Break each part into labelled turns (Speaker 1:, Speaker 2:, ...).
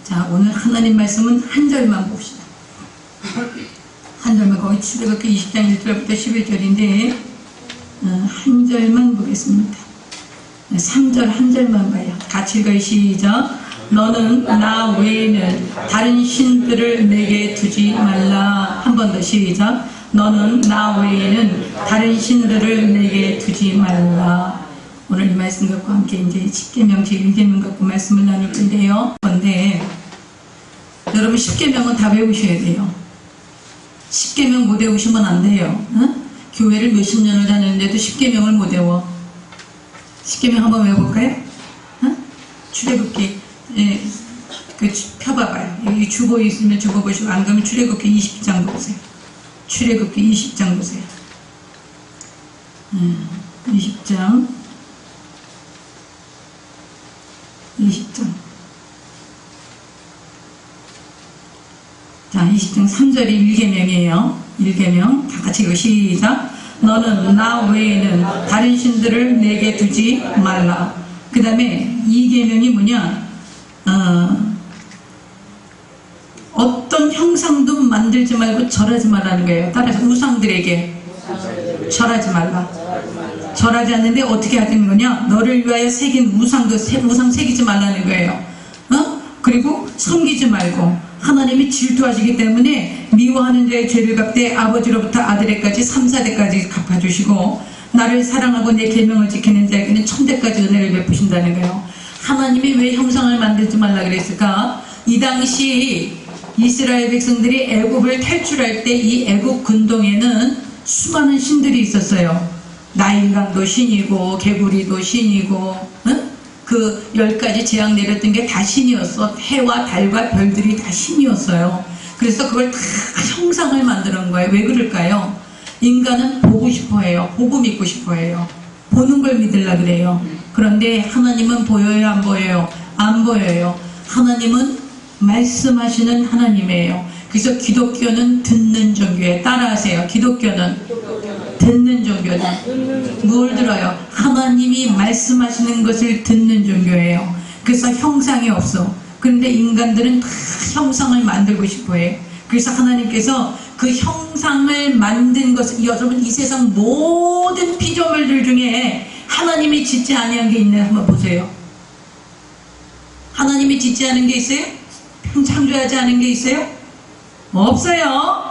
Speaker 1: 자, 오늘 하나님 말씀은 한 절만 봅시다. 한 절만, 거기 출애굽기 20장 1절부터 11절인데 한 절만 보겠습니다. 3절 한 절만 봐요. 같이 읽어요. 시작. 너는 나 외에는 다른 신들을 내게 두지 말라. 한 번 더 시작. 너는 나 외에는 다른 신들을 내게 두지 말라. 오늘 이 말씀 갖고 함께 이제 십계명 제1계명 갖고 말씀을 나눌 건데요. 그런데 여러분 십계명은 다 외우셔야 돼요. 십계명 못 외우시면 안 돼요. 응? 교회를 몇십 년을 다녔는데도 십계명을 못 외워. 십계명 한번 외워볼까요? 응? 출애굽기 그 펴봐봐요. 여기 주보 있으면 주보 보시고 안 그러면 출애굽기 20장 보세요. 출애굽기 20장 보세요. 20장 자, 20장 3절이 1계명이에요. 1계명 다 같이 읽어 시작. 너는 나 외에는 다른 신들을 내게 두지 말라. 그 다음에 2계명이 뭐냐, 어떤 형상도 만들지 말고 절하지 말라는 거예요. 따라서 우상들에게 절하지 말라. 절하지 않는데 어떻게 하는 거냐, 너를 위하여 새긴 우상 새기지 말라는 거예요. 그리고 섬기지 말고, 하나님이 질투하시기 때문에 미워하는 자의 죄를 갚되 아버지로부터 아들에까지 3, 4대까지 갚아주시고, 나를 사랑하고 내 계명을 지키는 자에게는 1000대까지 은혜를 베푸신다는 거예요. 하나님이 왜 형상을 만들지 말라 그랬을까? 이 당시 이스라엘 백성들이 애굽을 탈출할 때 이 애굽 근동에는 수많은 신들이 있었어요. 나일강도 신이고 개구리도 신이고, 그 10가지 재앙 내렸던 게 다 신이었어. 해와 달과 별들이 다 신이었어요. 그래서 그걸 다 형상을 만드는 거예요. 왜 그럴까요? 인간은 보고 싶어 해요. 보고 믿고 싶어 해요. 보는 걸 믿으려고 그래요. 그런데 하나님은 보여요, 안 보여요? 안 보여요. 하나님은 말씀하시는 하나님이에요. 그래서 기독교는 듣는 종교예요. 따라하세요. 기독교는 듣는 종교다. 뭘 들어요? 하나님이 말씀하시는 것을 듣는 종교예요. 그래서 형상이 없어. 그런데 인간들은 다 형상을 만들고 싶어해. 그래서 하나님께서 그 형상을 만든 것을, 여러분 이 세상 모든 피조물들 중에 하나님이 짓지 아니한 게 있나요? 한번 보세요. 하나님이 짓지 않은 게 있어요? 창조하지 않은 게 있어요? 없어요.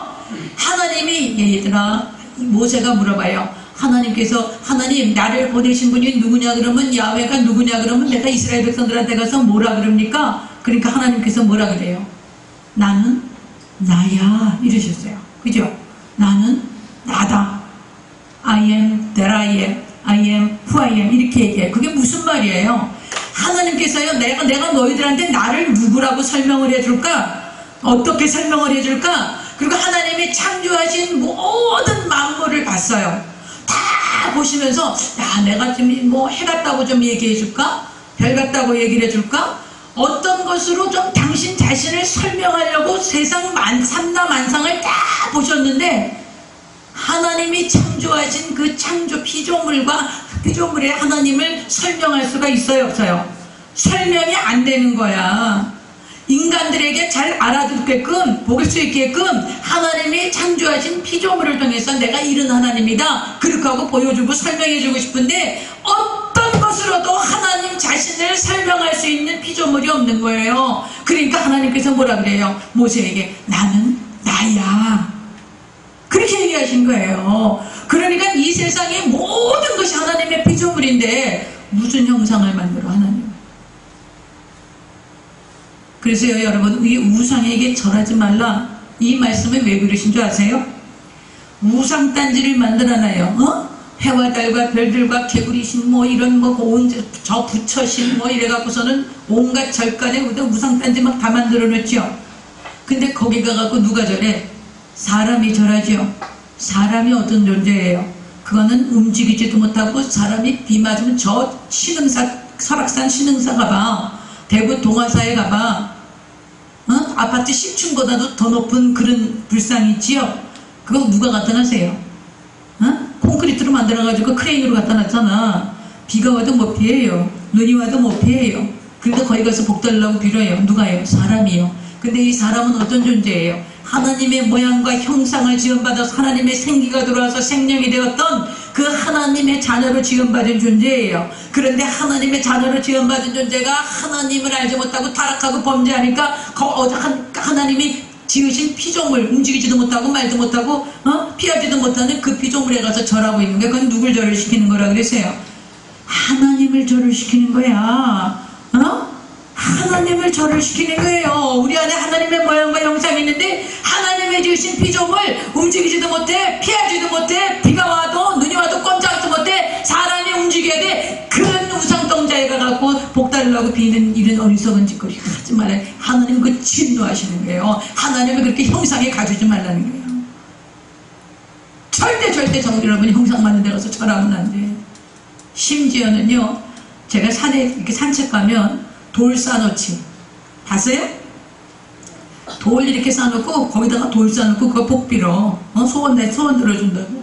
Speaker 1: 하나님이, 얘들아, 모세가 물어봐요. 하나님께서, 하나님 나를 보내신 분이 누구냐 그러면, 야훼가 누구냐 그러면 내가 이스라엘 백성들한테 가서 뭐라 그럽니까? 그러니까 하나님께서 뭐라 그래요? 나는 나야 이러셨어요. 그죠? 나는 나다. I am that I am. I am who I am. 이렇게 얘기해요. 그게 무슨 말이에요? 하나님께서요, 내가 너희들한테 나를 누구라고 설명을 해줄까? 어떻게 설명을 해줄까? 그리고 하나님이 창조하신 모든 만물을 봤어요. 다 보시면서, 야, 내가 좀 뭐 해 같다고 좀 얘기해 줄까? 별 같다고 얘기를 해줄까? 어떤 것으로 좀 당신 자신을 설명하려고 세상 삼라만상을 다 보셨는데, 하나님이 창조하신 그 창조 피조물의 하나님을 설명할 수가 있어요, 없어요? 설명이 안 되는 거야. 인간들에게 잘 알아듣게끔, 볼 수 있게끔 하나님이 창조하신 피조물을 통해서 내가 이런 하나님이다, 그렇게 하고 보여주고 설명해주고 싶은데, 어떤 것으로도 하나님 자신을 설명할 수 있는 피조물이 없는 거예요. 그러니까 하나님께서 뭐라 그래요? 모세에게 나는 나야, 그렇게 얘기하신 거예요. 그러니까 이 세상의 모든 것이 하나님의 피조물인데 무슨 형상을 만들어, 하나님? 그래서요, 여러분, 이 우상에게 절하지 말라, 이 말씀을 왜 그러신 줄 아세요? 우상단지를 만들어놔요. 해와 달과 별들과 개구리신 뭐 이런 저 부처신 뭐 이래갖고서는 온갖 절간에 우상단지 막 다 만들어 놓죠. 근데 거기 가갖고 누가 절해? 사람이 절하죠. 사람이 어떤 존재예요? 그거는 움직이지도 못하고, 사람이 비 맞으면 저 설악산 신흥사 가봐, 대구 동화사에 가봐, 아파트 10층보다도 더 높은 그런 불상이 있지요. 그거 누가 갖다 놨어요? 콘크리트로 만들어가지고 크레인으로 갖다 놨잖아. 비가 와도 못 피해요. 눈이 와도 못 피해요. 그러니까 거기 가서 복 달라고 빌어요. 누가요? 사람이요. 근데 이 사람은 어떤 존재예요? 하나님의 모양과 형상을 지음받아서 하나님의 생기가 들어와서 생명이 되었던 그 하나님의 자녀로 지음받은 존재예요. 그런데 하나님의 자녀로 지음받은 존재가 하나님을 알지 못하고 타락하고 범죄하니까 하나님이 지으신 피조물, 움직이지도 못하고 말도 못하고 피하지도 못하는 그 피조물에 가서 절하고 있는 거야. 그건 누굴 절을 시키는 거라 그랬어요? 하나님을 절을 시키는 거야. 하나님을 절을 시키는 거예요. 우리 안에 하나님의 모양과 형상이 있는데 하나님의 지으신 피조물, 움직이지도 못해, 피하지도 못해, 비가 와도 눈이 와도 꼼짝도 못해, 사람이 움직여야 돼. 그런 우상통자에 가갖고 복 달라고 비는 이런 어리석은 짓거리 하지 말아요. 하나님 그 진노하시는 거예요. 하나님을 그렇게 형상에 가주지 말라는 거예요. 절대 여러분이 형상 맞는 데 가서 절하면 안 돼. 심지어는요, 제가 산에 이렇게 산책 가면 돌 쌓아놓지. 봤어요? 돌 이렇게 쌓아놓고 거기다가 돌 쌓아놓고 그거 복 빌어. 소원 들어준다고.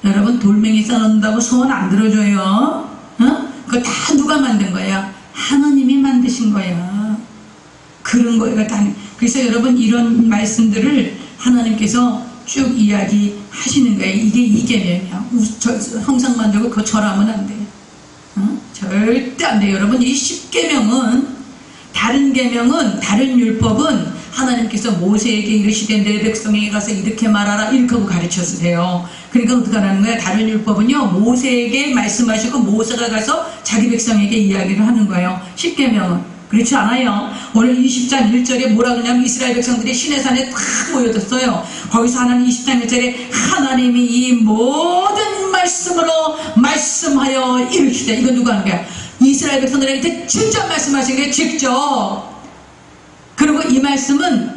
Speaker 1: 여러분, 돌멩이 쌓아놓는다고 소원 안 들어줘요. 그거 다 누가 만든 거야? 하나님이 만드신 거야. 그런 거가 다. 그래서 여러분, 이런 말씀들을 하나님께서 쭉 이야기하시는 거예요. 이게 이계명이야. 형상 만들고 그거 절하면 안 돼. 절대 안 돼요. 여러분, 이 10계명은 다른 계명은, 다른 율법은 하나님께서 모세에게 이르시되 내 백성에게 가서 이렇게 말하라 이렇게 하고 가르쳤으세요. 그러니까 어떻게 하라는 거예요? 다른 율법은요, 모세에게 말씀하시고 모세가 가서 자기 백성에게 이야기를 하는 거예요. 10계명은 그렇지 않아요. 오늘 20장 1절에 뭐라 그러냐면 이스라엘 백성들이 시내산에 다 모여졌어요. 거기서 하나님 20장 1절에 하나님이 이 모든 말씀으로 말씀하여 이르시되, 이건 누가 하는 거야? 이스라엘 백성들한테 직접 말씀하신 게 직접. 그리고 이 말씀은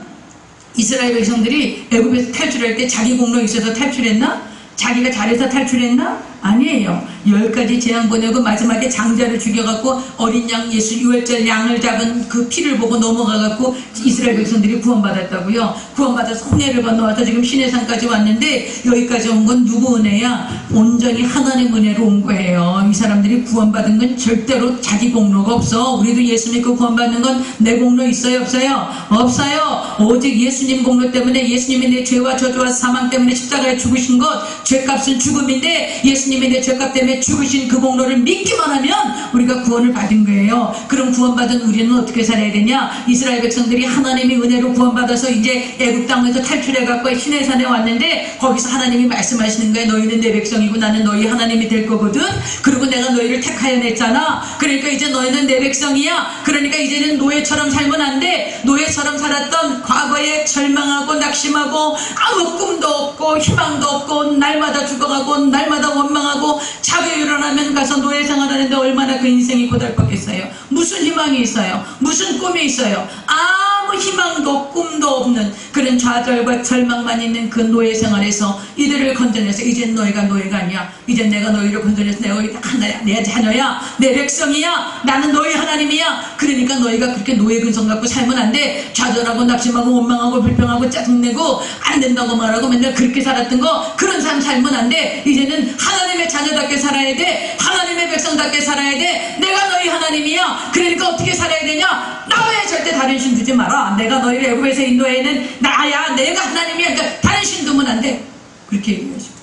Speaker 1: 이스라엘 백성들이 애굽에서 탈출할 때 자기 공로 있어서 탈출했나? 자기가 잘해서 탈출했나? 아니에요. 10가지 재앙 보내고 마지막에 장자를 죽여갖고 어린 양 예수 유월절 양을 잡은 그 피를 보고 넘어가갖고 이스라엘 백성들이 구원받았다고요. 구원받아서 홍해를 건너와서 지금 시내산까지 왔는데 여기까지 온 건 누구 은혜야? 온전히 하나님 은혜로 온 거예요. 이 사람들이 구원받은 건 절대로 자기 공로가 없어. 우리도 예수 믿고 구원받는 건 내 공로 있어요? 없어요? 없어요. 오직 예수님 공로 때문에, 예수님이 내 죄와 저주와 사망 때문에 십자가에 죽으신 것, 죄값은 죽음인데 예수님이 내 죄값 때문에 죽으신 그 공로를 믿기만 하면 우리가 구원을 받은 거예요. 그럼 구원받은 우리는 어떻게 살아야 되냐? 이스라엘 백성들이 하나님의 은혜로 구원받아서 이제 애굽 땅에서 탈출해갖고 시내산에 왔는데 거기서 하나님이 말씀하시는 거예요. 너희는 내 백성이고 나는 너희 하나님이 될 거거든. 그리고 내가 너희를 택하여 냈잖아. 그러니까 이제 너희는 내 백성이야. 그러니까 이제는 노예처럼 살면 안 돼. 노예처럼 살았던 과거에 절망하고 낙심하고 아무 꿈도 없고 희망도 없고 날마다 죽어가고 날마다 원망하고 자기 일어나면 가서 노예 생활하는데 얼마나 그 인생이 고달팠겠어요. 무슨 희망이 있어요? 무슨 꿈이 있어요? 아무 희망도 꿈도 없는 그런 좌절과 절망만 있는 그 노예 생활에서 이들을 건져내서 이젠 너희가 노예가 아니야. 이젠 내가 너희를 건져내서 너희가 하나야, 내 자녀야, 내 백성이야, 나는 너희 하나님이야. 그러니까 너희가 그렇게 노예 근성 갖고 살면 안 돼. 좌절하고 낙심하고 원망하고 불평하고 짜증내고 안 된다고 말하고 맨날 그렇게 살았던 거, 그런 삶 살면 안 돼. 이제는 하나님의 자녀답게 살아야 돼. 하나님의 백성답게 살아야 돼. 내가 너희 하나님이야. 그러니까 어떻게 살아야 되냐? 나 외에 절대 다른 신 두지 마라. 내가 너희를 애굽에서 인도해는 나야. 내가 하나님이야. 그러니까 다른 신 두면 안 돼. 그렇게 얘기하시고,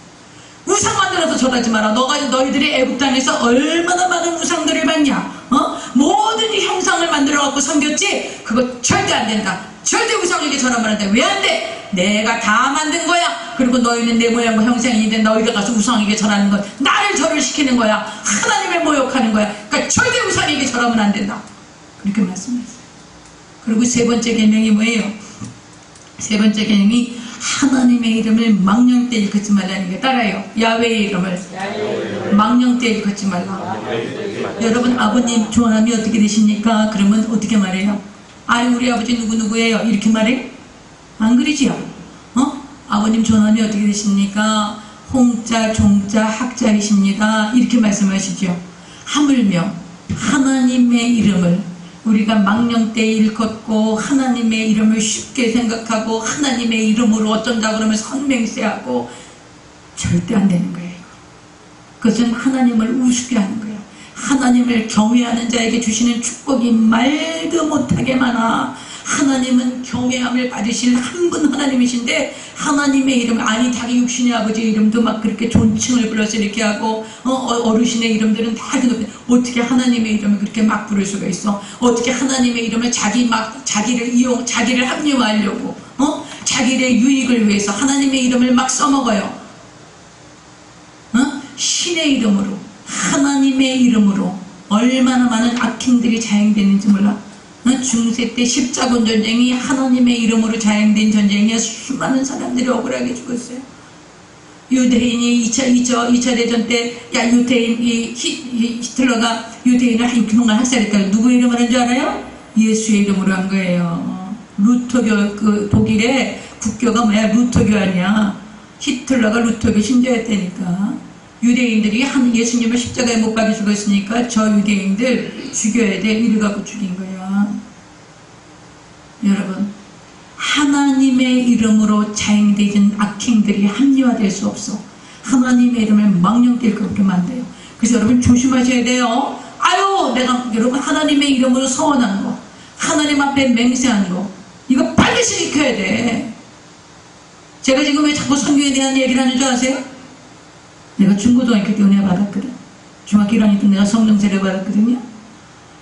Speaker 1: 우상 만들어서 절하지 마라. 너희들이 애굽 땅에서 얼마나 많은 우상들을 봤냐? 모든 형상을 만들어 갖고 섬겼지? 그거 절대 안 된다. 절대 우상에게 절하면 안 돼. 왜 안 돼? 내가 다 만든 거야. 그리고 너희는 내 모양과 형상인데 너희가 가서 우상에게 절하는 건 나를 절을 시키는 거야. 하나님을 모욕하는 거야. 그러니까 절대 우상에게 절하면 안 된다. 그렇게 말씀했어요. 그리고 세 번째 계명이 뭐예요? 세 번째 계명이 하나님의 이름을 망령때 일컫지 말라는 게, 따라요. 야훼의 이름을 망령때 일컫지 말라. 여러분, 아버님 조남이 어떻게 되십니까? 그러면 어떻게 말해요? 아니, 우리 아버지 누구누구예요? 이렇게 말해? 안 그러지요? 아버님 조남이 어떻게 되십니까? 홍자, 종자, 학자이십니다. 이렇게 말씀하시죠. 하물며 하나님의 이름을 우리가 망령때 일컫고 하나님의 이름을 쉽게 생각하고 하나님의 이름으로 어쩐다 그러면 선맹세하고 절대 안 되는 거예요. 그것은 하나님을 우습게 하는 거예요. 하나님을 경외하는 자에게 주시는 축복이 말도 못하게 많아. 하나님은 경외함을 받으실 한 분 하나님이신데 하나님의 이름, 아니 자기 육신의 아버지 이름도 막 그렇게 존칭을 불러서 이렇게 하고 어르신의 이름들은 다 높여. 어떻게 하나님의 이름을 그렇게 막 부를 수가 있어? 어떻게 하나님의 이름을 자기를 합리화하려고 자기의 유익을 위해서 하나님의 이름을 막 써먹어요. 신의 이름으로, 하나님의 이름으로 얼마나 많은 악행들이 자행되는지 몰라. 중세 때 십자군 전쟁이 하나님의 이름으로 자행된 전쟁이야. 수많은 사람들이 억울하게 죽었어요. 유대인이 2차 대전 때, 히틀러가 유대인을 6년간 학살했다. 누구 이름 하는 줄 알아요? 예수의 이름으로 한 거예요. 루터교, 그 독일의 국교가 뭐야? 루터교 아니야. 히틀러가 루터교 신자였다니까. 유대인들이 예수님을 십자가에 못 박혀 죽었으니까 저 유대인들 죽여야 돼. 이를 갖고 죽인 거야. 여러분, 하나님의 이름으로 자행되는 악행들이 합리화될 수 없어. 하나님의 이름을 망령될 그렇게 만들어요. 그래서 여러분 조심하셔야 돼요. 여러분 하나님의 이름으로 서원하는 거, 하나님 앞에 맹세하는 거, 이거 반드시 지켜야 돼. 제가 지금 왜 자꾸 성경에 대한 얘기를 하는 줄 아세요? 내가 중고등학교 때 은혜 받았거든. 중학교 1학년 때 내가 성령 세례 받았거든요.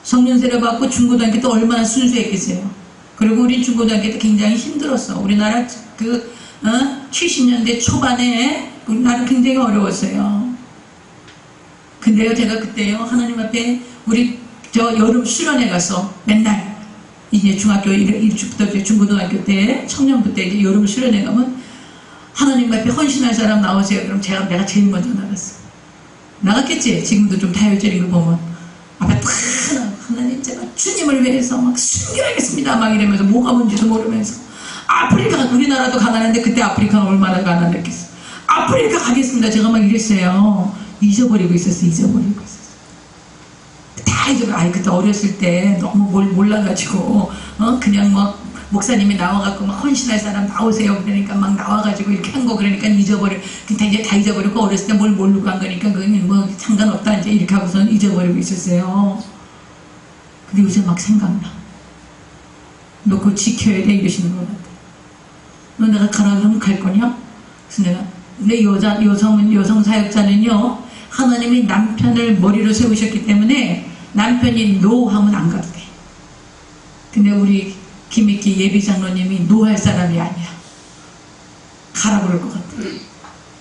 Speaker 1: 성령 세례 받고 중고등학교 때 얼마나 순수했겠어요. 그리고 우리 중고등학교 때 굉장히 힘들었어. 우리나라 70년대 초반에 우리나라 굉장히 어려웠어요. 근데요, 제가 그때요, 하나님 앞에 우리 여름 수련회 가서 맨날 이제 중학교 1주부터 중고등학교 때 청년부 때 이제 여름 수련회 가면 하나님 앞에 헌신할 사람 나오세요. 그럼 내가 제일 먼저 나갔어. 나갔겠지? 지금도 좀 다혈질인 거 보면. 앞에 탁 하나님 제가 주님을 위해서 막 순교하겠습니다 막 이러면서 뭐가 뭔지도 모르면서 아프리카, 우리나라도 가난한데 그때 아프리카는 얼마나 가난했겠어. 아프리카 가겠습니다 제가 막 이랬어요. 잊어버리고 있었어. 다 잊어버려. 그때 어렸을 때 너무 몰라가지고 그냥 막 목사님이 나와갖고 막 헌신할 사람 나오세요 그러니까 막 나와가지고 이렇게 한 거 그러니까 잊어버려. 근데 이제 다 잊어버리고 어렸을 때 뭘 모르고 한 거니까 그건 뭐 상관없다 이제 이렇게 하고서는 잊어버리고 있었어요. 근데 요새 막 생각나. 너 그거 지켜야 돼 이러시는 것 같아. 너 내가 가라 그러면 갈 거냐? 그래서 내가 여성 사역자는요, 하나님이 남편을 머리로 세우셨기 때문에 남편이 노 하면 안 가도 돼. 근데 우리 김익기 예비장로님이 노 할 사람이 아니야. 가라 그럴 것 같아.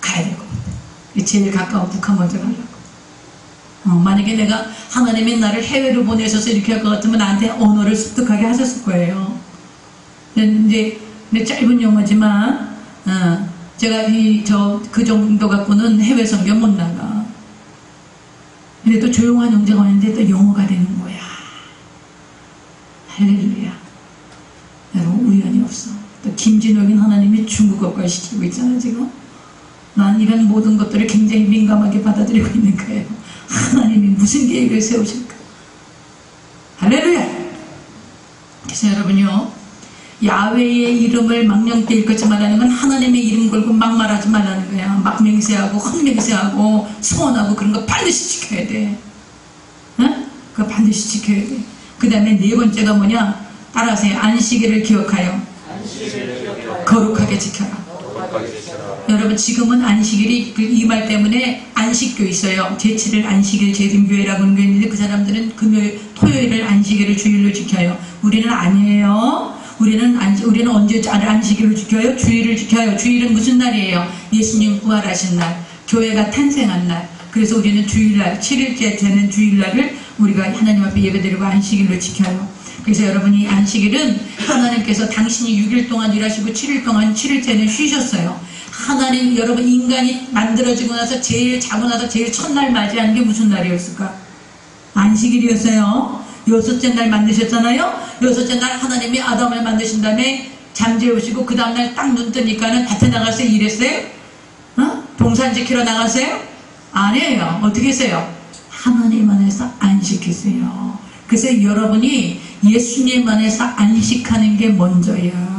Speaker 1: 가야 될 것 같아. 제일 가까운 북한 먼저 가려고. 만약에 내가 하나님이 나를 해외로 보내셔서 이렇게 할 것 같으면 나한테 언어를 습득하게 하셨을 거예요. 근데 짧은 용어지만 제가 그 정도 갖고는 해외 성경 못 나가. 근데 또 조용한 영재가 왔는데 또 영어가 되는 거야. 할렐루야. 여러분 우연이 없어. 또 김진혁인 하나님이 중국어과 시키고 있잖아 지금. 난 이런 모든 것들을 굉장히 민감하게 받아들이고 있는 거예요. 하나님이 무슨 계획을 세우실까? 할렐루야. 그래서 여러분요, 야훼의 이름을 망령때 일컫지 말라는 건 하나님의 이름 걸고 막말하지 말라는 거야. 막 맹세하고 헛맹세하고 소원하고 그런 거 반드시 지켜야 돼. 그거 반드시 지켜야 돼. 그 다음에 네 번째가 뭐냐? 따라하세요. 안식일을 기억하여 거룩하게 지켜라. 여러분 지금은 안식일이 이 말 때문에 안식교 있어요. 제7일 안식일 재림교회라고 하는 게 있는데 그 사람들은 금요일, 토요일을 안식일을 주일로 지켜요. 우리는 아니에요. 우리는 언제 안식일을 지켜요? 주일을 지켜요. 주일은 무슨 날이에요? 예수님 부활하신 날, 교회가 탄생한 날. 그래서 우리는 주일날, 7일째 되는 주일날을 우리가 하나님 앞에 예배드리고 안식일로 지켜요. 그래서 여러분이 안식일은 하나님께서 당신이 6일 동안 일하시고 7일 동안 7일째는 쉬셨어요. 하나님, 여러분 인간이 만들어지고 나서 제일 자고 나서 제일 첫날 맞이하는 게 무슨 날이었을까? 안식일이었어요. 여섯째 날 만드셨잖아요. 여섯째 날 하나님이 아담을 만드신 다음에 잠재우시고 그 다음날 딱 눈 뜨니까는 밭에 나가서 일했어요? 동산 지키러 나갔어요? 아니에요. 어떻게 했어요? 하나님 안에서 안식했어요. 그래서 여러분이 예수님 안에서 안식하는 게 먼저야.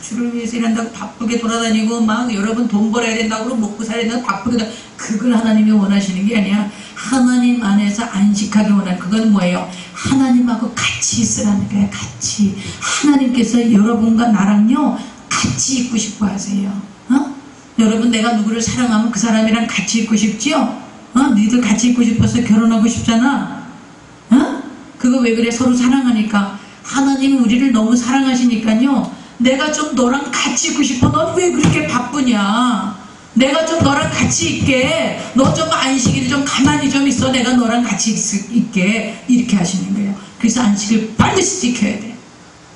Speaker 1: 주를 위해서 일한다고 바쁘게 돌아다니고 막 여러분 돈 벌어야 된다고 먹고 살야 된다고 바쁘게 그걸 하나님이 원하시는 게 아니야. 하나님 안에서 안식하기 원하는 그건 뭐예요? 하나님하고 같이 있으라는 거예요. 같이. 하나님께서 여러분과 나랑요 같이 있고 싶어 하세요. 여러분, 내가 누구를 사랑하면 그 사람이랑 같이 있고 싶지요? 니들 같이 있고 싶어서 결혼하고 싶잖아. 그거 왜 그래? 서로 사랑하니까. 하나님이 우리를 너무 사랑하시니까요, 내가 좀 너랑 같이 있고 싶어. 넌 왜 그렇게 바쁘냐? 내가 좀 너랑 같이 있게. 너 좀 안식일 좀 가만히 좀 있어. 내가 너랑 같이 있게. 이렇게 하시는 거예요. 그래서 안식을 반드시 지켜야 돼.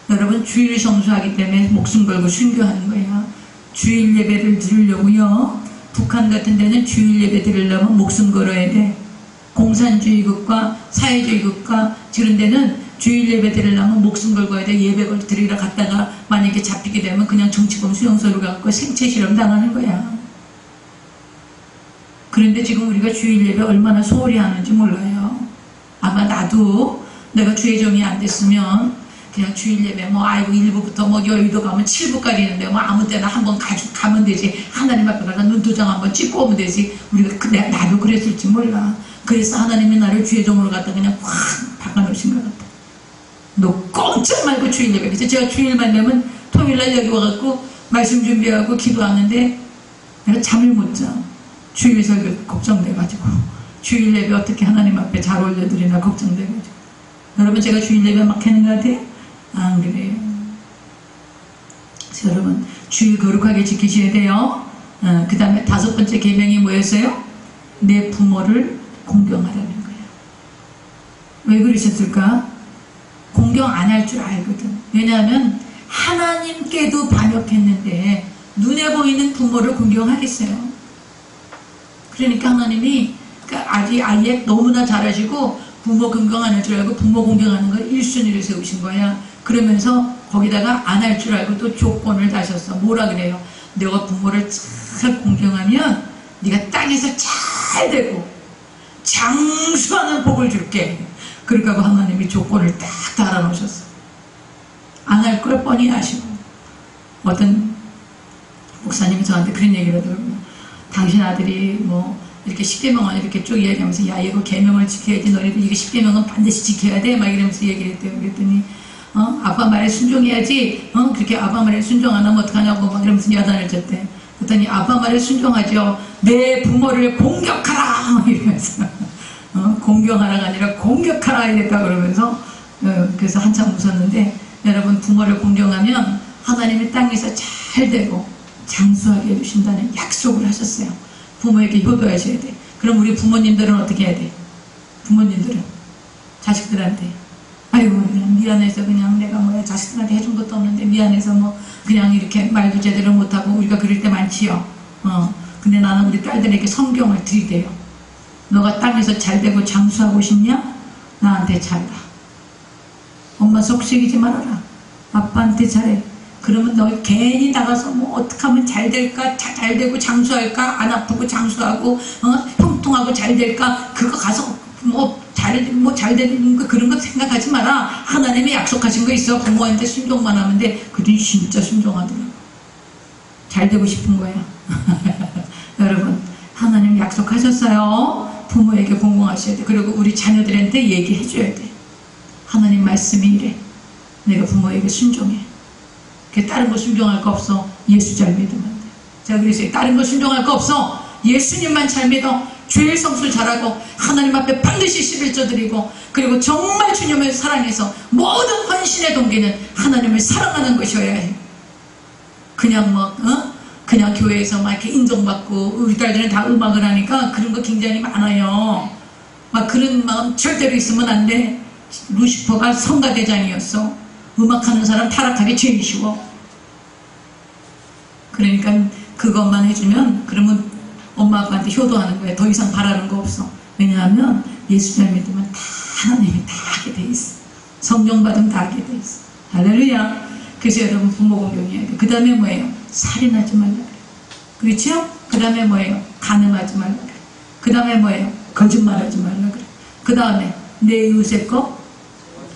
Speaker 1: 여러분, 주일 성수하기 때문에 목숨 걸고 순교하는 거예요. 주일 예배를 드리려고요, 북한 같은 데는 주일 예배 드리려면 목숨 걸어야 돼. 공산주의국가, 사회주의국가 그런 데는 주일 예배 드리려면 목숨 걸고 해야 돼. 예배를 드리러 갔다가 만약에 잡히게 되면 그냥 정치범 수용소로 가고 생체 실험 당하는 거야. 그런데 지금 우리가 주일 예배 얼마나 소홀히 하는지 몰라요. 아마 나도 내가 주의종이 안 됐으면 그냥 주일 예배 아이고 1부부터 여의도 가면 7부까지 있는데 아무 때나 한번 가면 되지. 하나님 앞에 가서 눈도장 한번 찍고 오면 되지. 우리가 나도 그랬을지 몰라. 그래서 하나님이 나를 주의종으로 갖다 그냥 확 바꿔놓으신 것 같아. 너 꼼짝 말고 주일 예배. 그래서 제가 주일만 되면 토요일날 여기 와갖고 말씀 준비하고 기도하는데 내가 잠을 못 자. 주일 설교 걱정돼가지고 주일 예배 어떻게 하나님 앞에 잘 올려드리나 걱정돼가지고. 여러분, 제가 주일 예배 막 하는 것 같아요? 안 그래요. 그래서 여러분, 주일 거룩하게 지키셔야 돼요. 그 다음에 5번째 계명이 뭐였어요? 내 부모를 공경하라는 거예요. 왜 그러셨을까? 공경 안 할 줄 알거든. 왜냐하면 하나님께도 반역했는데 눈에 보이는 부모를 공경하겠어요. 그러니까 하나님이 아예 너무나 잘하시고 부모 공경하는 줄 알고 부모 공경하는 걸 1순위로 세우신 거야. 그러면서 거기다가 안 할 줄 알고 또 조건을 다셨어. 뭐라 그래요? 내가 부모를 잘 공경하면 네가 땅에서 잘 되고 장수하는 복을 줄게. 그러니까 하나님이 조건을 딱 달아놓으셨어. 안 할 걸 뻔히 아시고. 어떤 목사님이 저한테 그런 얘기를 하더라고요. 당신 아들이 이렇게 10계명을 이렇게 쭉 이야기하면서 야, 이거 계명을 지켜야지. 너희들 이거 10계명은 반드시 지켜야 돼. 막 이러면서 얘기를 했대요. 그랬더니 아빠 말에 순종해야지. 그렇게 아빠 말에 순종 안 하면 어떡하냐고 막 이러면서 야단을 쳤대. 그랬더니 아빠 말에 순종하죠. 내 부모를 공격하라. 이러면서 공경하라가 아니라 공격하라 이랬다 그러면서 그래서 한참 웃었는데, 여러분, 부모를 공경하면 하나님이 땅에서 잘 되고 장수하게 해주신다는 약속을 하셨어요. 부모에게 효도하셔야 돼. 그럼 우리 부모님들은 어떻게 해야 돼? 부모님들은 자식들한테 아이고 그냥 미안해서 그냥 내가 자식들한테 해준 것도 없는데 미안해서 그냥 이렇게 말도 제대로 못하고 우리가 그럴 때 많지요. 근데 나는 우리 딸들에게 성경을 들이대요. 너가 땅에서 잘 되고 장수하고 싶냐? 나한테 잘라. 엄마 속썩이지 말아라. 아빠한테 잘해. 그러면 너 괜히 나가서 어떻게 하면 잘 될까? 잘 되고 장수할까? 안 아프고 장수하고 형통하고 잘 될까? 그거 가서 잘 되는 거 그런 거 생각하지 마라. 하나님이 약속하신 거 있어. 부모한테 순종만 하면 돼. 그들이 진짜 순종하더라고. 잘 되고 싶은 거야. 여러분, 하나님 약속하셨어요. 부모에게 공경하셔야 돼. 그리고 우리 자녀들한테 얘기해 줘야 돼. 하나님 말씀이 이래. 내가 부모에게 순종해. 다른 거 순종할 거 없어. 예수 잘 믿으면 돼. 제가 그랬어요. 다른 거 순종할 거 없어. 예수님만 잘 믿어. 죄의 성수를 잘하고 하나님 앞에 반드시 11조 드리고, 그리고 정말 주님을 사랑해서 모든 헌신의 동기는 하나님을 사랑하는 것이어야 해. 그냥 그냥 교회에서 막 이렇게 인정받고, 우리 딸들은 다 음악을 하니까 그런 거 굉장히 많아요. 막 그런 마음 절대로 있으면 안 돼. 루시퍼가 성가대장이었어. 음악하는 사람 타락하기 제일 쉬워. 그러니까 그것만 해주면 그러면 엄마 아빠한테 효도하는 거야. 더 이상 바라는 거 없어. 왜냐하면 예수 잘 믿으면 다 하나님이 다 하게 돼 있어. 성령 받으면 다 하게 돼 있어. 할렐루야. 그래서 여러분, 부모 공경해야 돼. 그 다음에 뭐예요? 살인하지 말라 그래. 그렇죠? 그 다음에 뭐예요? 간음하지 말라 그래. 그 다음에 뭐예요? 거짓말하지 말라 그래. 그 다음에 내 이웃의 거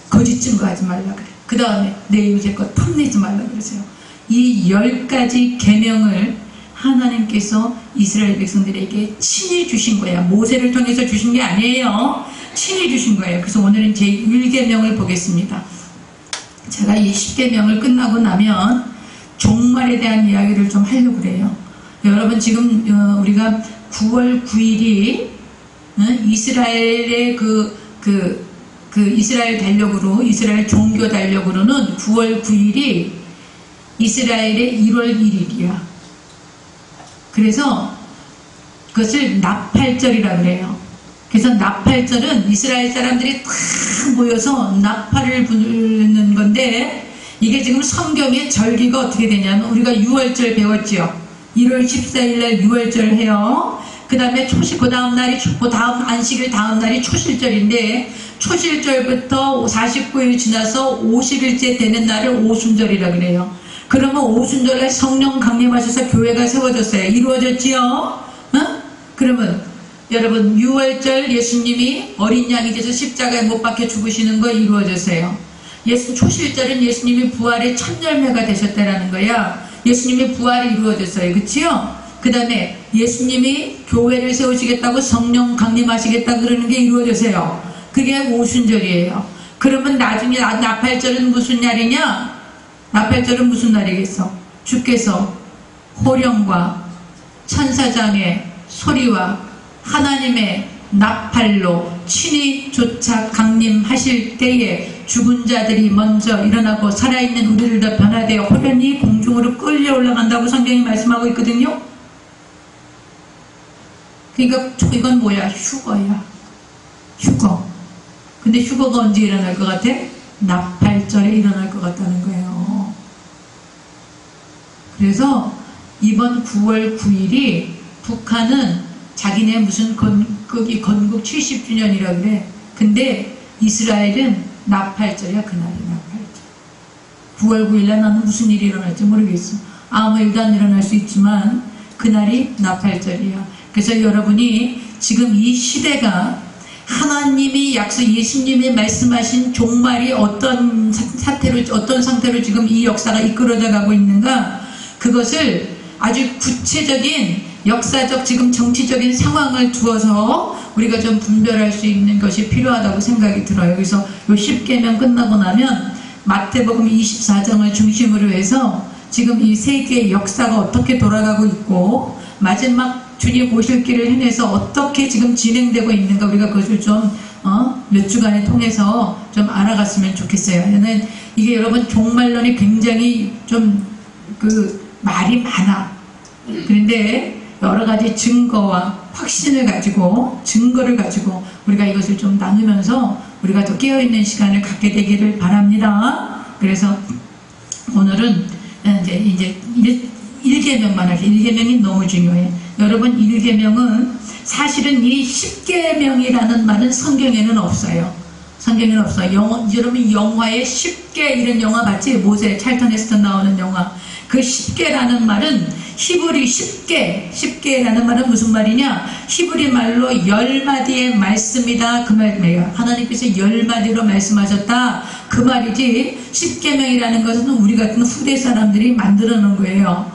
Speaker 1: 거짓 증거하지 말라 그래. 그 다음에 내 이웃의 것 탐내지 말라 그러세요. 이 10가지 계명을 하나님께서 이스라엘 백성들에게 친히 주신 거야. 모세를 통해서 주신 게 아니에요. 친히 주신 거예요. 그래서 오늘은 제1계명을 보겠습니다. 제가 이 10계명을 끝나고 나면 종말에 대한 이야기를 좀 하려고 그래요. 여러분 지금 우리가 9월 9일이 이스라엘의 이스라엘 달력으로, 이스라엘 종교 달력으로는 9월 9일이 이스라엘의 1월 1일이야. 그래서 그것을 나팔절이라 그래요. 그래서 나팔절은 이스라엘 사람들이 다 모여서 나팔을 부르는 건데, 이게 지금 성경의 절기가 어떻게 되냐면, 우리가 6월절 배웠죠. 1월 14일날 6월절 해요. 그 다음에 그 다음 날이, 그 다음 안식일 다음 날이 초실절인데, 초실절부터 49일 지나서 50일째 되는 날을 오순절이라 그래요. 그러면 오순절에 성령 강림하셔서 교회가 세워졌어요. 이루어졌지요? 그러면 여러분 6월절 예수님이 어린 양이 돼서 십자가에 못 박혀 죽으시는 거 이루어졌어요. 초실절은 예수님이 부활의 첫 열매가 되셨다라는 거야. 예수님이 부활이 이루어졌어요. 그치요? 그 다음에 예수님이 교회를 세우시겠다고 성령 강림하시겠다 그러는 게 이루어졌어요. 그게 오순절이에요. 그러면 나중에 나팔절은 무슨 날이냐? 나팔절은 무슨 날이겠어? 주께서 호령과 천사장의 소리와 하나님의 나팔로 친히 쫓아 강림하실 때에 죽은 자들이 먼저 일어나고 살아있는 우리를 더 변화되어 호련히 공중으로 끌려 올라간다고 성경이 말씀하고 있거든요. 그러니까 이건 뭐야? 휴거야. 휴거. 근데 휴거가 언제 일어날 것 같아? 나팔절에 일어날 것 같다는 거예요. 그래서 이번 9월 9일이 북한은 자기네 무슨 건국 70주년이라 그래. 근데 이스라엘은 나팔절이야. 그날이 나팔절. 9월 9일날 나는 무슨 일이 일어날지 모르겠어. 아무 일도 안 일어날 수 있지만 그날이 나팔절이야. 그래서 여러분이 지금 이 시대가 하나님이 예수님이 말씀하신 종말이 어떤 상태로 지금 이 역사가 이끌어져 가고 있는가, 그것을 아주 구체적인 역사적 지금 정치적인 상황을 두어서 우리가 좀 분별할 수 있는 것이 필요하다고 생각이 들어요. 그래서 요 10계명 끝나고 나면 마태복음 24장을 중심으로 해서 지금 이 세계의 역사가 어떻게 돌아가고 있고 마지막 주님 오실 길을 향해서 어떻게 지금 진행되고 있는가, 우리가 그것을 좀 몇 주간에 통해서 좀 알아갔으면 좋겠어요. 저는 이게 여러분 종말론이 굉장히 좀 말이 많아. 그런데 여러 가지 증거와 확신을 가지고, 증거를 가지고 우리가 이것을 좀 나누면서 우리가 더 깨어있는 시간을 갖게 되기를 바랍니다. 그래서 오늘은 이제 1계명만 할게요. 1계명이 너무 중요해. 여러분 1계명은 사실은 이 10계명이라는 말은 성경에는 없어요. 성경에는 없어요. 여러분 영화에 10계 이런 영화 봤지? 모세, 찰턴 헤스턴 나오는 영화. 그 10계라는 말은 히브리 10계라는 말은 무슨 말이냐? 히브리 말로 10마디의 말씀이다 그 말이에요. 하나님께서 10마디로 말씀하셨다 그 말이지, 10계명이라는 것은 우리 같은 후대 사람들이 만들어 놓은 거예요.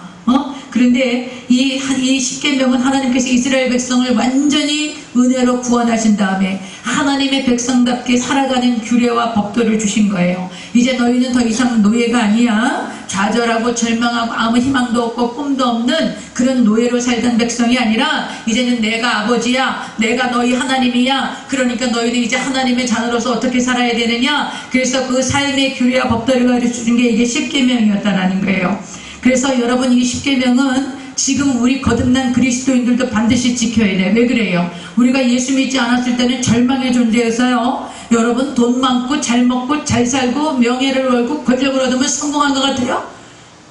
Speaker 1: 그런데 이 10계명은 하나님께서 이스라엘 백성을 완전히 은혜로 구원하신 다음에 하나님의 백성답게 살아가는 규례와 법도를 주신 거예요. 이제 너희는 더 이상 노예가 아니야. 좌절하고 절망하고 아무 희망도 없고 꿈도 없는 그런 노예로 살던 백성이 아니라 이제는 내가 아버지야, 내가 너희 하나님이야. 그러니까 너희는 이제 하나님의 자녀로서 어떻게 살아야 되느냐. 그래서 그 삶의 규례와 법도를 가르쳐준 게 이게 10계명이었다라는 거예요. 그래서 여러분 이 10계명은 지금 우리 거듭난 그리스도인들도 반드시 지켜야 돼. 왜 그래요? 우리가 예수 믿지 않았을 때는 절망의 존재였어요. 여러분 돈 많고 잘 먹고 잘 살고 명예를 얻고 권력을 얻으면 성공한 것 같아요?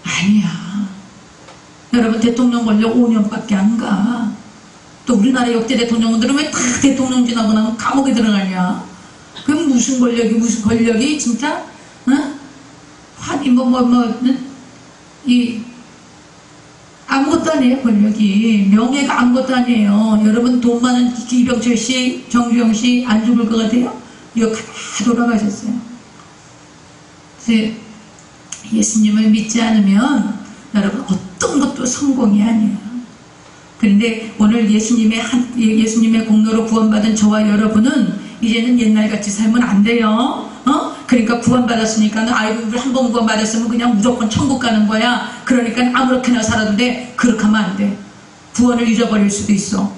Speaker 1: 아니야. 여러분 대통령 권력 5년밖에 안 가. 또 우리나라 역대 대통령들은 왜 다 대통령 지나고 나면 감옥에 들어가냐? 그럼 무슨 권력이 진짜? 환히 아무것도 아니에요. 권력이 명예가 아무것도 아니에요. 여러분 돈 많은 이병철 씨, 정주영 씨 안 죽을 것 같아요? 이거 다 돌아가셨어요. 그래서 예수님을 믿지 않으면 여러분 어떤 것도 성공이 아니에요. 그런데 오늘 예수님의 공로로 구원받은 저와 여러분은 이제는 옛날같이 살면 안 돼요. 그러니까 구원받았으니까 아이고 한 번 구원받았으면 그냥 무조건 천국 가는 거야. 그러니까 아무렇게나 살아도 돼. 그렇게 하면 안 돼. 구원을 잊어버릴 수도 있어.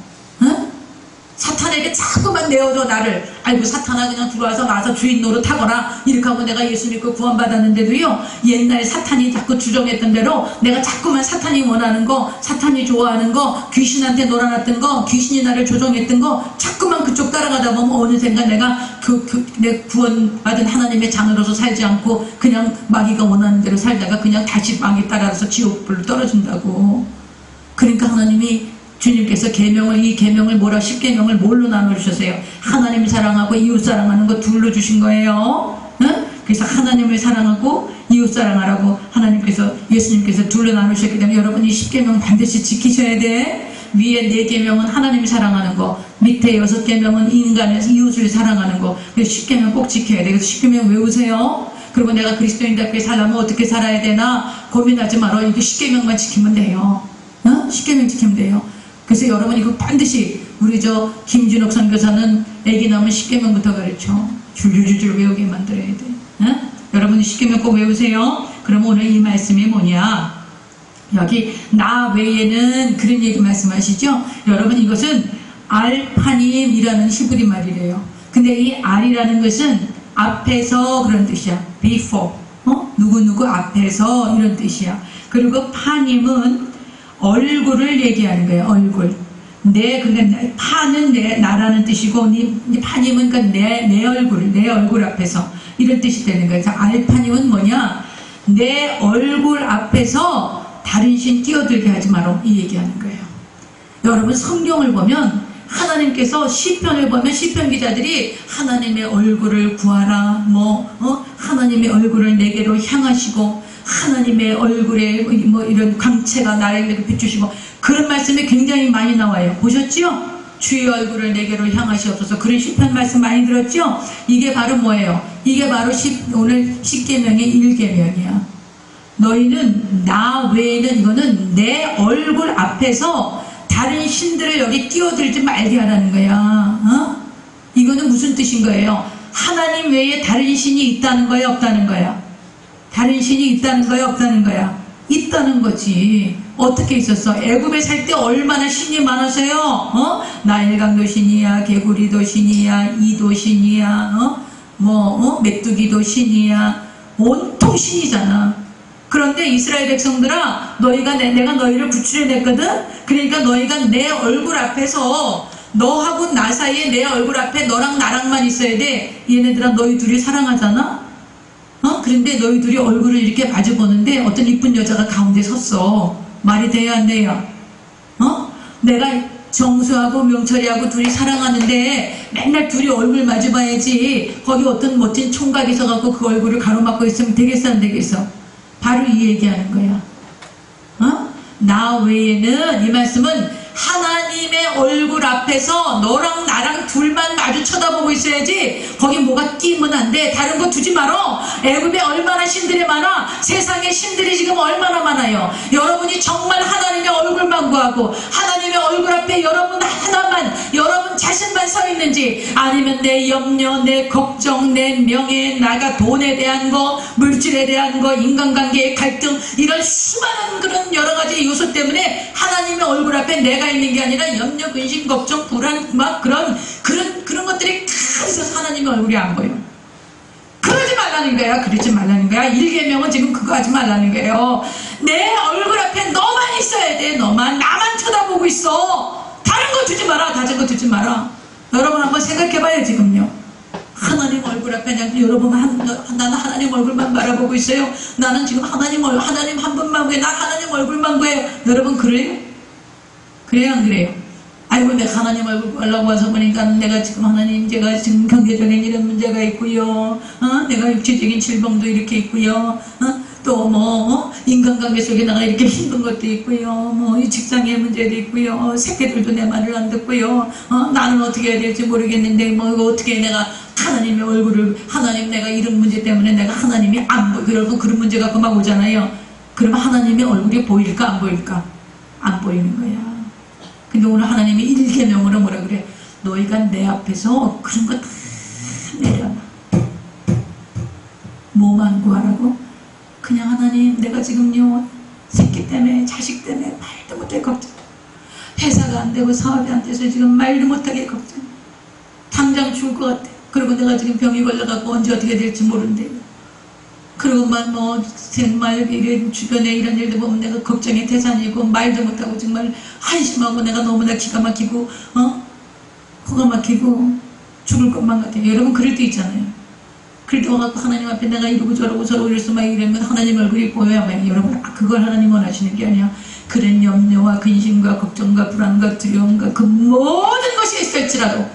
Speaker 1: 사탄에게 자꾸만 내어줘 나를. 아이고 사탄아 그냥 들어와서 나서 주인 노릇하거라. 이렇게 하고 내가 예수 믿고 구원받았는데도요, 옛날 사탄이 자꾸 주정했던 대로 내가 자꾸만 사탄이 원하는 거, 사탄이 좋아하는 거, 귀신한테 놀아놨던 거, 귀신이 나를 조종했던 거 자꾸만 그쪽 따라가다 보면 어느샌가 내가 내 구원받은 하나님의 자녀로서 살지 않고 그냥 마귀가 원하는 대로 살다가 그냥 다시 마귀 따라서 지옥불로 떨어진다고. 그러니까 하나님이 주님께서 이 계명을 뭐라 10계명을 뭘로 나눠주셨어요? 하나님 사랑하고 이웃 사랑하는 거 둘로 주신 거예요. 그래서 하나님을 사랑하고 이웃 사랑하라고 예수님께서 둘로 나누셨기 때문에 여러분 이 10계명 반드시 지키셔야 돼. 위에 4계명은 하나님 사랑하는 거, 밑에 6계명은 인간의 이웃을 사랑하는 거. 그래서 10계명 꼭 지켜야 돼. 그래서 10계명 외우세요. 그리고 내가 그리스도인답게 살려면 어떻게 살아야 되나 고민하지 말아. 이거 10계명만 지키면 돼요. 10계명 지키면 돼요. 그래서 여러분 이거 반드시 우리 김준옥 선교사는 애기 낳으면 10계명부터 가르쳐. 줄줄줄 외우게 만들어야 돼. 여러분 10계명 꼭 외우세요. 그럼 오늘 이 말씀이 뭐냐? 여기 나 외에는 그런 얘기 말씀하시죠? 여러분 이것은 알파님이라는 히브리 말이래요. 근데 이 알이라는 것은 앞에서 그런 뜻이야. before. 누구누구 앞에서 이런 뜻이야. 그리고 파님은 얼굴을 얘기하는 거예요. 얼굴. 그러니까 파는 나라는 뜻이고, 파님은 그러니까 내 얼굴 앞에서 이런 뜻이 되는 거예요. 알파님은 뭐냐? 내 얼굴 앞에서 다른 신 끼어들게 하지 마라. 이 얘기하는 거예요. 여러분 성경을 보면 하나님께서 시편을 보면 시편 기자들이 하나님의 얼굴을 구하라. 하나님의 얼굴을 내게로 향하시고 하나님의 얼굴에 이런 광채가 나를 이렇게 비추시고 그런 말씀이 굉장히 많이 나와요. 보셨죠? 주의 얼굴을 내게로 향하시옵소서. 그런 시편 말씀 많이 들었죠? 이게 바로 뭐예요? 이게 바로 오늘 10계명의 1계명이야. 너희는 나 외에는 이거는 내 얼굴 앞에서 다른 신들을 여기 끼어들지 말게 하라는 거야. 이거는 무슨 뜻인 거예요? 하나님 외에 다른 신이 있다는 거야, 없다는 거야? 다른 신이 있다는 거야, 없다는 거야? 있다는 거지. 어떻게 있었어? 애굽에 살 때 얼마나 신이 많았어요? 나일강도 신이야, 개구리도 신이야, 이도 신이야, 메뚜기도 신이야. 온통 신이잖아. 그런데 이스라엘 백성들아, 내가 너희를 구출해냈거든? 그러니까 너희가 내 얼굴 앞에서 너하고 나 사이에 내 얼굴 앞에 너랑 나랑만 있어야 돼. 얘네들아 너희 둘이 사랑하잖아? 그런데 너희 둘이 얼굴을 이렇게 마주 보는데 어떤 이쁜 여자가 가운데 섰어. 말이 돼야 안 돼요? 내가 정수하고 명철이하고 둘이 사랑하는데 맨날 둘이 얼굴 마주 봐야지. 거기 어떤 멋진 총각이 서갖고 그 얼굴을 가로막고 있으면 되겠어 안 되겠어? 바로 이 얘기하는 거야. 나 외에는 이 말씀은 하나님의 얼굴 앞에서 너랑 나랑 둘만 마주 쳐다보고 있어야지. 거기 뭐가 끼면 안 돼. 다른 거 두지 말어. 애굽에 얼마나 신들이 많아. 세상에 신들이 지금 얼마나 많아요. 여러분이 정말 하나님의 얼굴만 구하고 하나님의 얼굴 앞에 여러분 하나만, 여러분 자신만 서 있는지, 아니면 내 염려, 내 걱정, 내 명예, 나가 돈에 대한 거, 물질에 대한 거, 인간관계의 갈등, 이런 수많은 그런 여러 가지 요소 때문에 하나님의 얼굴 앞에 내가 있는 게 아니라 염려, 근심, 걱정, 불안, 막 그런 것들이 다 있어서 하나님의 얼굴이 안 보여. 그러지 말라는 거야. 그러지 말라는 거야. 1계명은 지금 그거 하지 말라는 거예요. 내 얼굴 앞에 너만 있어야 돼. 너만. 나만 쳐다보고 있어. 다른 거 두지 마라. 다른 거 두지 마라. 여러분 한번 생각해봐요. 지금요. 하나님 얼굴 앞에 여러분 나는 하나님 얼굴만 바라보고 있어요. 나는 지금 하나님 한 분만 구해. 난 하나님 얼굴만 구해요. 여러분 그래요? 그래요 안 그래요? 아이고 내가 하나님 얼굴 보려고 와서 보니까 내가 지금 경제적인 이런 문제가 있고요. 내가 육체적인 질병도 이렇게 있고요. 또 인간관계 속에 나가 이렇게 힘든 것도 있고요. 이 직장의 문제도 있고요. 새끼들도 내 말을 안 듣고요. 나는 어떻게 해야 될지 모르겠는데 이거 어떻게 내가 하나님의 얼굴을, 하나님 내가 이런 문제 때문에 내가 하나님이 안 보여. 여러분 그런 문제 갖고 막 오잖아요. 그러면 하나님의 얼굴이 보일까 안 보일까? 안 보이는 거야. 근데 오늘 하나님이 일계명으로 뭐라 그래? 너희가 내 앞에서 그런 거 다 내려놔. 뭐만 구하라고? 그냥 하나님, 내가 지금요 새끼 때문에 자식 때문에 말도 못해 걱정. 회사가 안 되고 사업이 안 돼서 지금 말도 못하게 걱정. 당장 죽을 것 같아. 그리고 내가 지금 병이 걸려갖고 언제 어떻게 될지 모른대. 그리고만 뭐 정말 이런 주변에 이런 일들 보면 내가 걱정이 태산이고 말도 못하고 정말 한심하고 내가 너무나 기가 막히고 코가 막히고 죽을 것만 같아요. 여러분 그럴 때 있잖아요. 그럴 때 와갖고 하나님 앞에 내가 이러고 저러고 이래서 막 이러면 하나님 얼굴이 보여야만 여러분 그걸 하나님 원하시는 게 아니야. 그런 염려와 근심과 걱정과 불안과 두려움과 그 모든 것이 있을지라도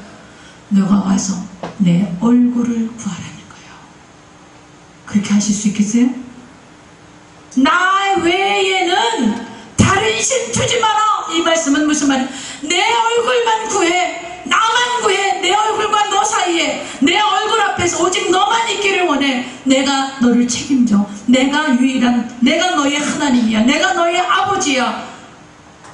Speaker 1: 너가 와서 내 얼굴을 구하라는 거예요. 그렇게 하실 수 있겠어요? 나 외에는 다른 신 주지 마라. 이 말씀은 무슨 말이야? 내 얼굴만 구해. 나만 구해. 내 얼굴과 너 사이에 내 얼굴 앞에서 오직 너만 있기를 원해. 내가 너를 책임져. 내가 유일한, 내가 너의 하나님이야. 내가 너의 아버지야.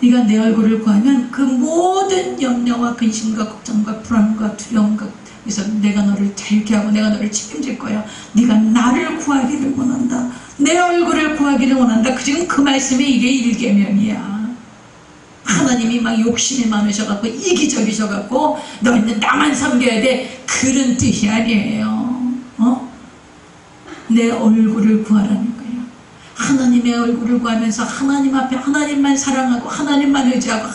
Speaker 1: 네가 내 얼굴을 구하면 그 모든 염려와 근심과 걱정과 불안과 두려움과 그래서 내가 너를 잘게 하고 내가 너를 책임질 거야. 네가 나를 구하기를 원한다. 내 얼굴을 구하기를 원한다. 지금 그 말씀이 이게 일계명이야. 하나님이 막 욕심이 많으셔갖고 이기적이셔갖고 너희는 나만 섬겨야 돼. 그런 뜻이 아니에요. 내 얼굴을 구하라는 거예요. 하나님의 얼굴을 구하면서 하나님 앞에 하나님만 사랑하고 하나님만 의지하고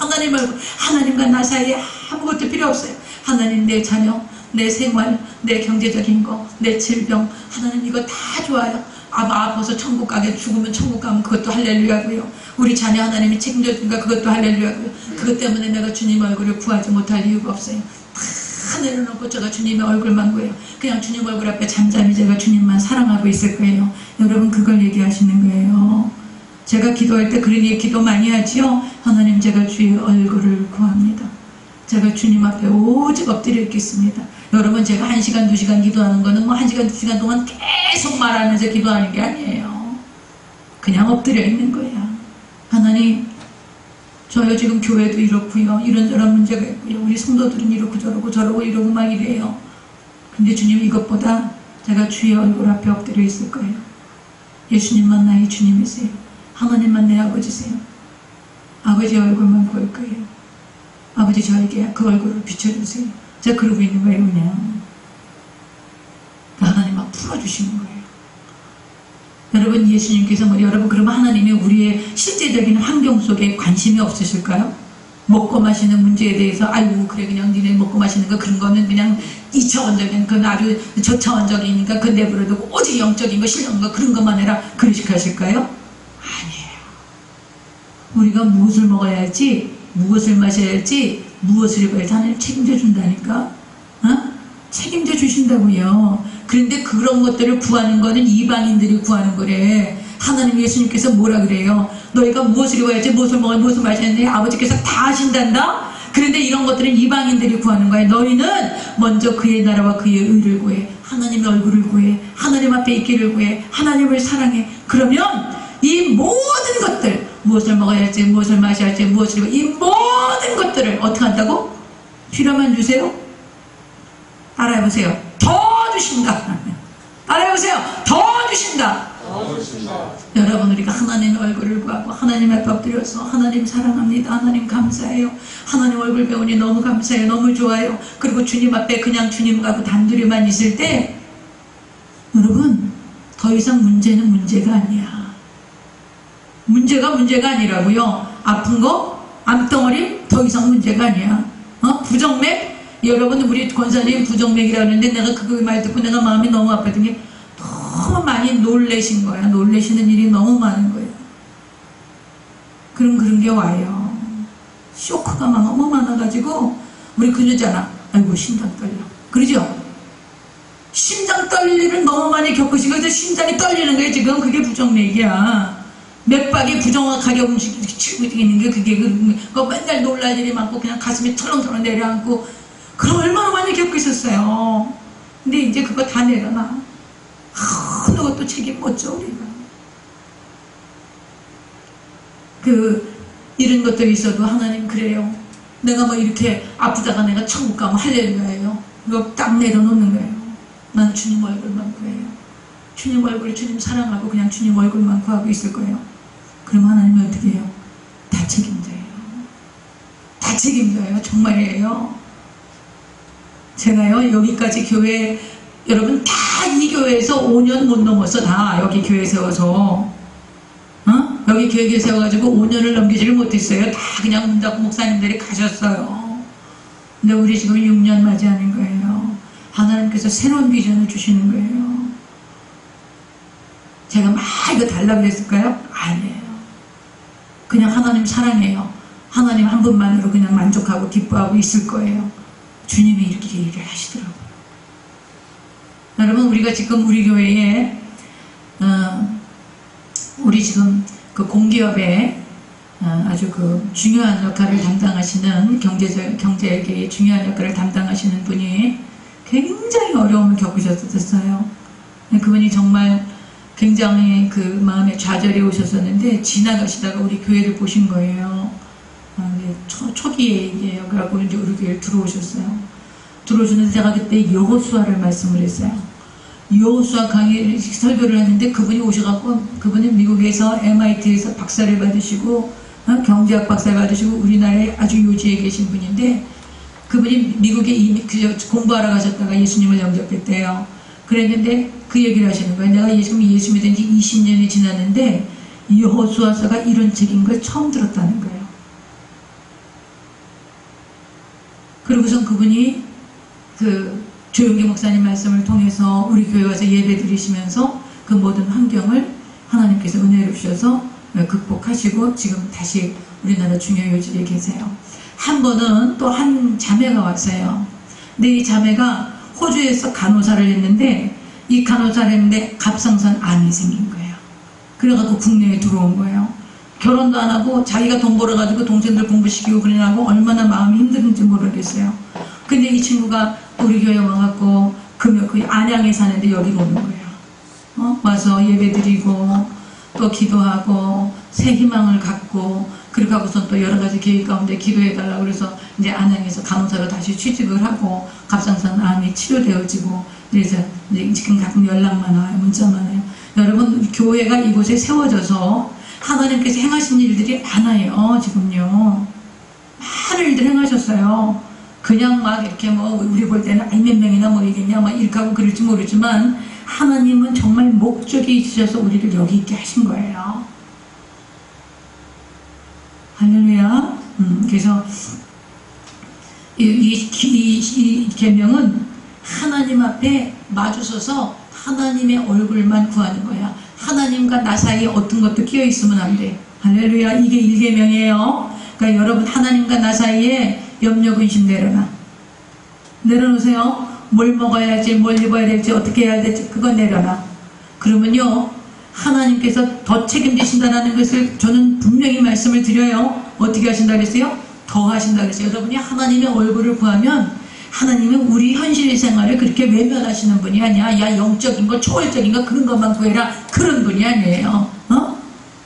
Speaker 1: 하나님과 나 사이에 아무것도 필요 없어요. 하나님 내 자녀, 내 생활, 내 경제적인 거, 내 질병 하나님 이거 다 좋아요. 아파서 천국 가게 죽으면 천국 가면 그것도 할렐루야고요. 우리 자녀 하나님이 책임져준가 그것도 할렐루야고요. 그것 때문에 내가 주님 얼굴을 구하지 못할 이유가 없어요. 다 내려놓고 제가 주님의 얼굴만 구해요. 그냥 주님 얼굴 앞에 잠잠히 제가 주님만 사랑하고 있을 거예요. 여러분 그걸 얘기하시는 거예요. 제가 기도할 때 그런 기도 많이 하지요. 하나님 제가 주의 얼굴을 구합니다. 제가 주님 앞에 오직 엎드려 있겠습니다. 여러분 제가 1시간 2시간 기도하는 거는 뭐 1시간 2시간 동안 계속 말하면서 기도하는 게 아니에요. 그냥 엎드려 있는 거야. 하나님 저요 지금 교회도 이렇고요. 이런저런 문제가 있고요. 우리 성도들은 이렇고 저러고 이러고 막 이래요. 근데 주님 이것보다 제가 주의 얼굴 앞에 엎드려 있을 거예요. 예수님만 나의 주님이세요. 하나님만 내 아버지세요. 아버지의 얼굴만 볼 거예요. 아버지 저에게 그 얼굴을 비춰주세요. 제가 그러고 있는 거예요. 그냥 하나님 막 풀어주시는 거예요. 여러분 예수님께서 여러분 그러면 하나님이 우리의 실제적인 환경 속에 관심이 없으실까요? 먹고 마시는 문제에 대해서 아이고 그래 그냥 니네 먹고 마시는 거 그런 거는 그냥 2차원적인 그건 아주 저차원적이니까 그건 내버려두고 오직 영적인 거 신령한 거 그런 것만 해라 그러실 하실까요? 아니에요. 우리가 무엇을 먹어야 할지 무엇을 마셔야 할지 무엇을 입어야 할지 하나님 책임져 준다니까. 책임져 주신다고요. 그런데 그런 것들을 구하는 거는 이방인들이 구하는 거래. 하나님 예수님께서 뭐라 그래요? 너희가 무엇을 입어야지 무엇을 먹어야 무엇을 마셔야 하는데 아버지께서 다 하신단다. 그런데 이런 것들은 이방인들이 구하는 거야. 너희는 먼저 그의 나라와 그의 의를 구해. 하나님의 얼굴을 구해. 하나님 앞에 있기를 구해. 하나님을 사랑해. 그러면 이 모든 것들 무엇을 먹어야 할지 무엇을 마셔야 할지 무엇을 입어야 이 모든 것들을 어떻게 한다고? 필요만 주세요. 따라해보세요. 더 주신다. 따라해보세요. 더 주신다. 여러분 우리가 하나님의 얼굴을 구하고 하나님 앞에 엎드려서 하나님 사랑합니다. 하나님 감사해요. 하나님 얼굴 배우니 너무 감사해요. 너무 좋아요. 그리고 주님 앞에 그냥 주님과 단둘이만 있을 때 여러분 더 이상 문제는 문제가 아니야. 문제가 아니라고요. 아픈 거 암덩어리 더 이상 문제가 아니야. 부정맥 여러분 우리 권사님 부정맥이라고 하는데 내가 그 말 듣고 내가 마음이 너무 아팠던 게 너무 많이 놀래신 거야. 놀래시는 일이 너무 많은 거예요. 그런 게 와요. 쇼크가 막 너무 많아가지고 우리 그녀잖아. 아이고 심장 떨려. 그러죠? 심장 떨릴 일을 너무 많이 겪으시고 그래서 심장이 떨리는 거예요. 지금 그게 부정맥이야. 맥박이 부정확하게 움직이고 있는 게 그게 그거 맨날 놀랄 일이 많고 그냥 가슴이 털렁털렁 내려앉고 그럼 얼마나 많이 겪고 있었어요. 근데 이제 그거 다 내려놔. 어느 것도 책임 못 져 우리가. 이런 것들이 있어도 하나님 그래요. 내가 뭐 이렇게 아프다가 내가 천국 가면 할렐루야예요. 이거 딱 내려놓는 거예요. 난 주님 얼굴만 구해요. 주님 얼굴, 주님 사랑하고 그냥 주님 얼굴만 구하고 있을 거예요. 그럼 하나님은 어떻게 해요? 다 책임져요. 다 책임져요. 정말이에요. 제가요, 여기까지 교회, 여러분 다 이 교회에서 5년 못 넘었어. 다 여기 교회 세워서. 여기 교회 세워가지고 5년을 넘기지를 못했어요. 다 그냥 문 닫고 목사님들이 가셨어요. 근데 우리 지금 6년 맞이하는 거예요. 하나님께서 새로운 비전을 주시는 거예요. 제가 막 이거 달라고 그랬을까요? 아니에요. 그냥 하나님 사랑해요. 하나님 한 분만으로 그냥 만족하고 기뻐하고 있을 거예요. 주님이 이렇게 일을 하시더라고요. 여러분, 우리가 지금 우리 교회에 우리 지금 그 공기업에 아주 그 중요한 역할을 담당하시는 경제계의 중요한 역할을 담당하시는 분이 굉장히 어려움을 겪으셨었어요. 그분이 정말 굉장히 그 마음에 좌절이 오셨었는데 지나가시다가 우리 교회를 보신 거예요. 초기에 얘기해요. 그래갖고 이제 우리 교회를 들어오셨어요. 들어오셨는데 제가 그때 여호수아를 말씀을 했어요. 여호수아 강의 설교를 했는데 그분이 오셔갖고 그분은 미국에서 MIT에서 박사를 받으시고 경제학 박사를 받으시고 우리나라에 아주 요지에 계신 분인데 그분이 미국에 이미 공부하러 가셨다가 예수님을 영접했대요. 그랬는데 그 얘기를 하시는 거예요. 내가 예수 믿은 지 20년이 지났는데 여호수아서가 이런 책인 걸 처음 들었다는 거예요. 그리고선 그분이 그 조용기 목사님 말씀을 통해서 우리 교회 와서 예배 드리시면서 그 모든 환경을 하나님께서 은혜를 주셔서 극복하시고 지금 다시 우리나라 중요 요직에 계세요. 한 번은 또 한 자매가 왔어요. 근데 이 자매가 호주에서 간호사를 했는데 이 간호사를 했는데 갑상선 암이 생긴 거예요. 그래가지고 국내에 들어온 거예요. 결혼도 안 하고 자기가 돈 벌어가지고 동생들 공부시키고 그러냐고 얼마나 마음이 힘든지 모르겠어요. 근데 이 친구가 우리 교회 와갖고 그 안양에 사는데 여기 오는 거예요. 와서 예배드리고 또 기도하고 새 희망을 갖고 그리고 하고서 또 여러 가지 계획 가운데 기도해달라고 그래서 이제 안양에서 간호사로 다시 취직을 하고 갑상선 암이 치료되어지고 그래서 이제 지금 가끔 연락만 와요. 문자만 와요. 여러분 교회가 이곳에 세워져서 하나님께서 행하신 일들이 많아요. 지금요. 많은 일들 행하셨어요. 그냥 막 이렇게 뭐 우리 볼 때는 아이 몇 명이나 모이겠냐 막 이렇게 하고 그럴지 모르지만 하나님은 정말 목적이 있으셔서 우리를 여기 있게 하신 거예요. 할렐루야. 그래서 이 계명은 하나님 앞에 마주서서 하나님의 얼굴만 구하는 거야. 하나님과 나 사이에 어떤 것도 끼어 있으면 안 돼. 할렐루야. 이게 1계명이에요. 그러니까 여러분 하나님과 나 사이에 염려 근심 내려놓으세요. 뭘 먹어야지, 뭘 입어야 될지, 어떻게 해야 될지 그거 내려놔. 그러면요 하나님께서 더 책임지신다는 것을 저는 분명히 말씀을 드려요. 어떻게 하신다 그랬어요? 더 하신다 그랬어요. 여러분이 하나님의 얼굴을 구하면 하나님은 우리 현실 생활을 그렇게 외면하시는 분이 아니야. 야 영적인 거 초월적인 거 그런 것만 구해라 그런 분이 아니에요.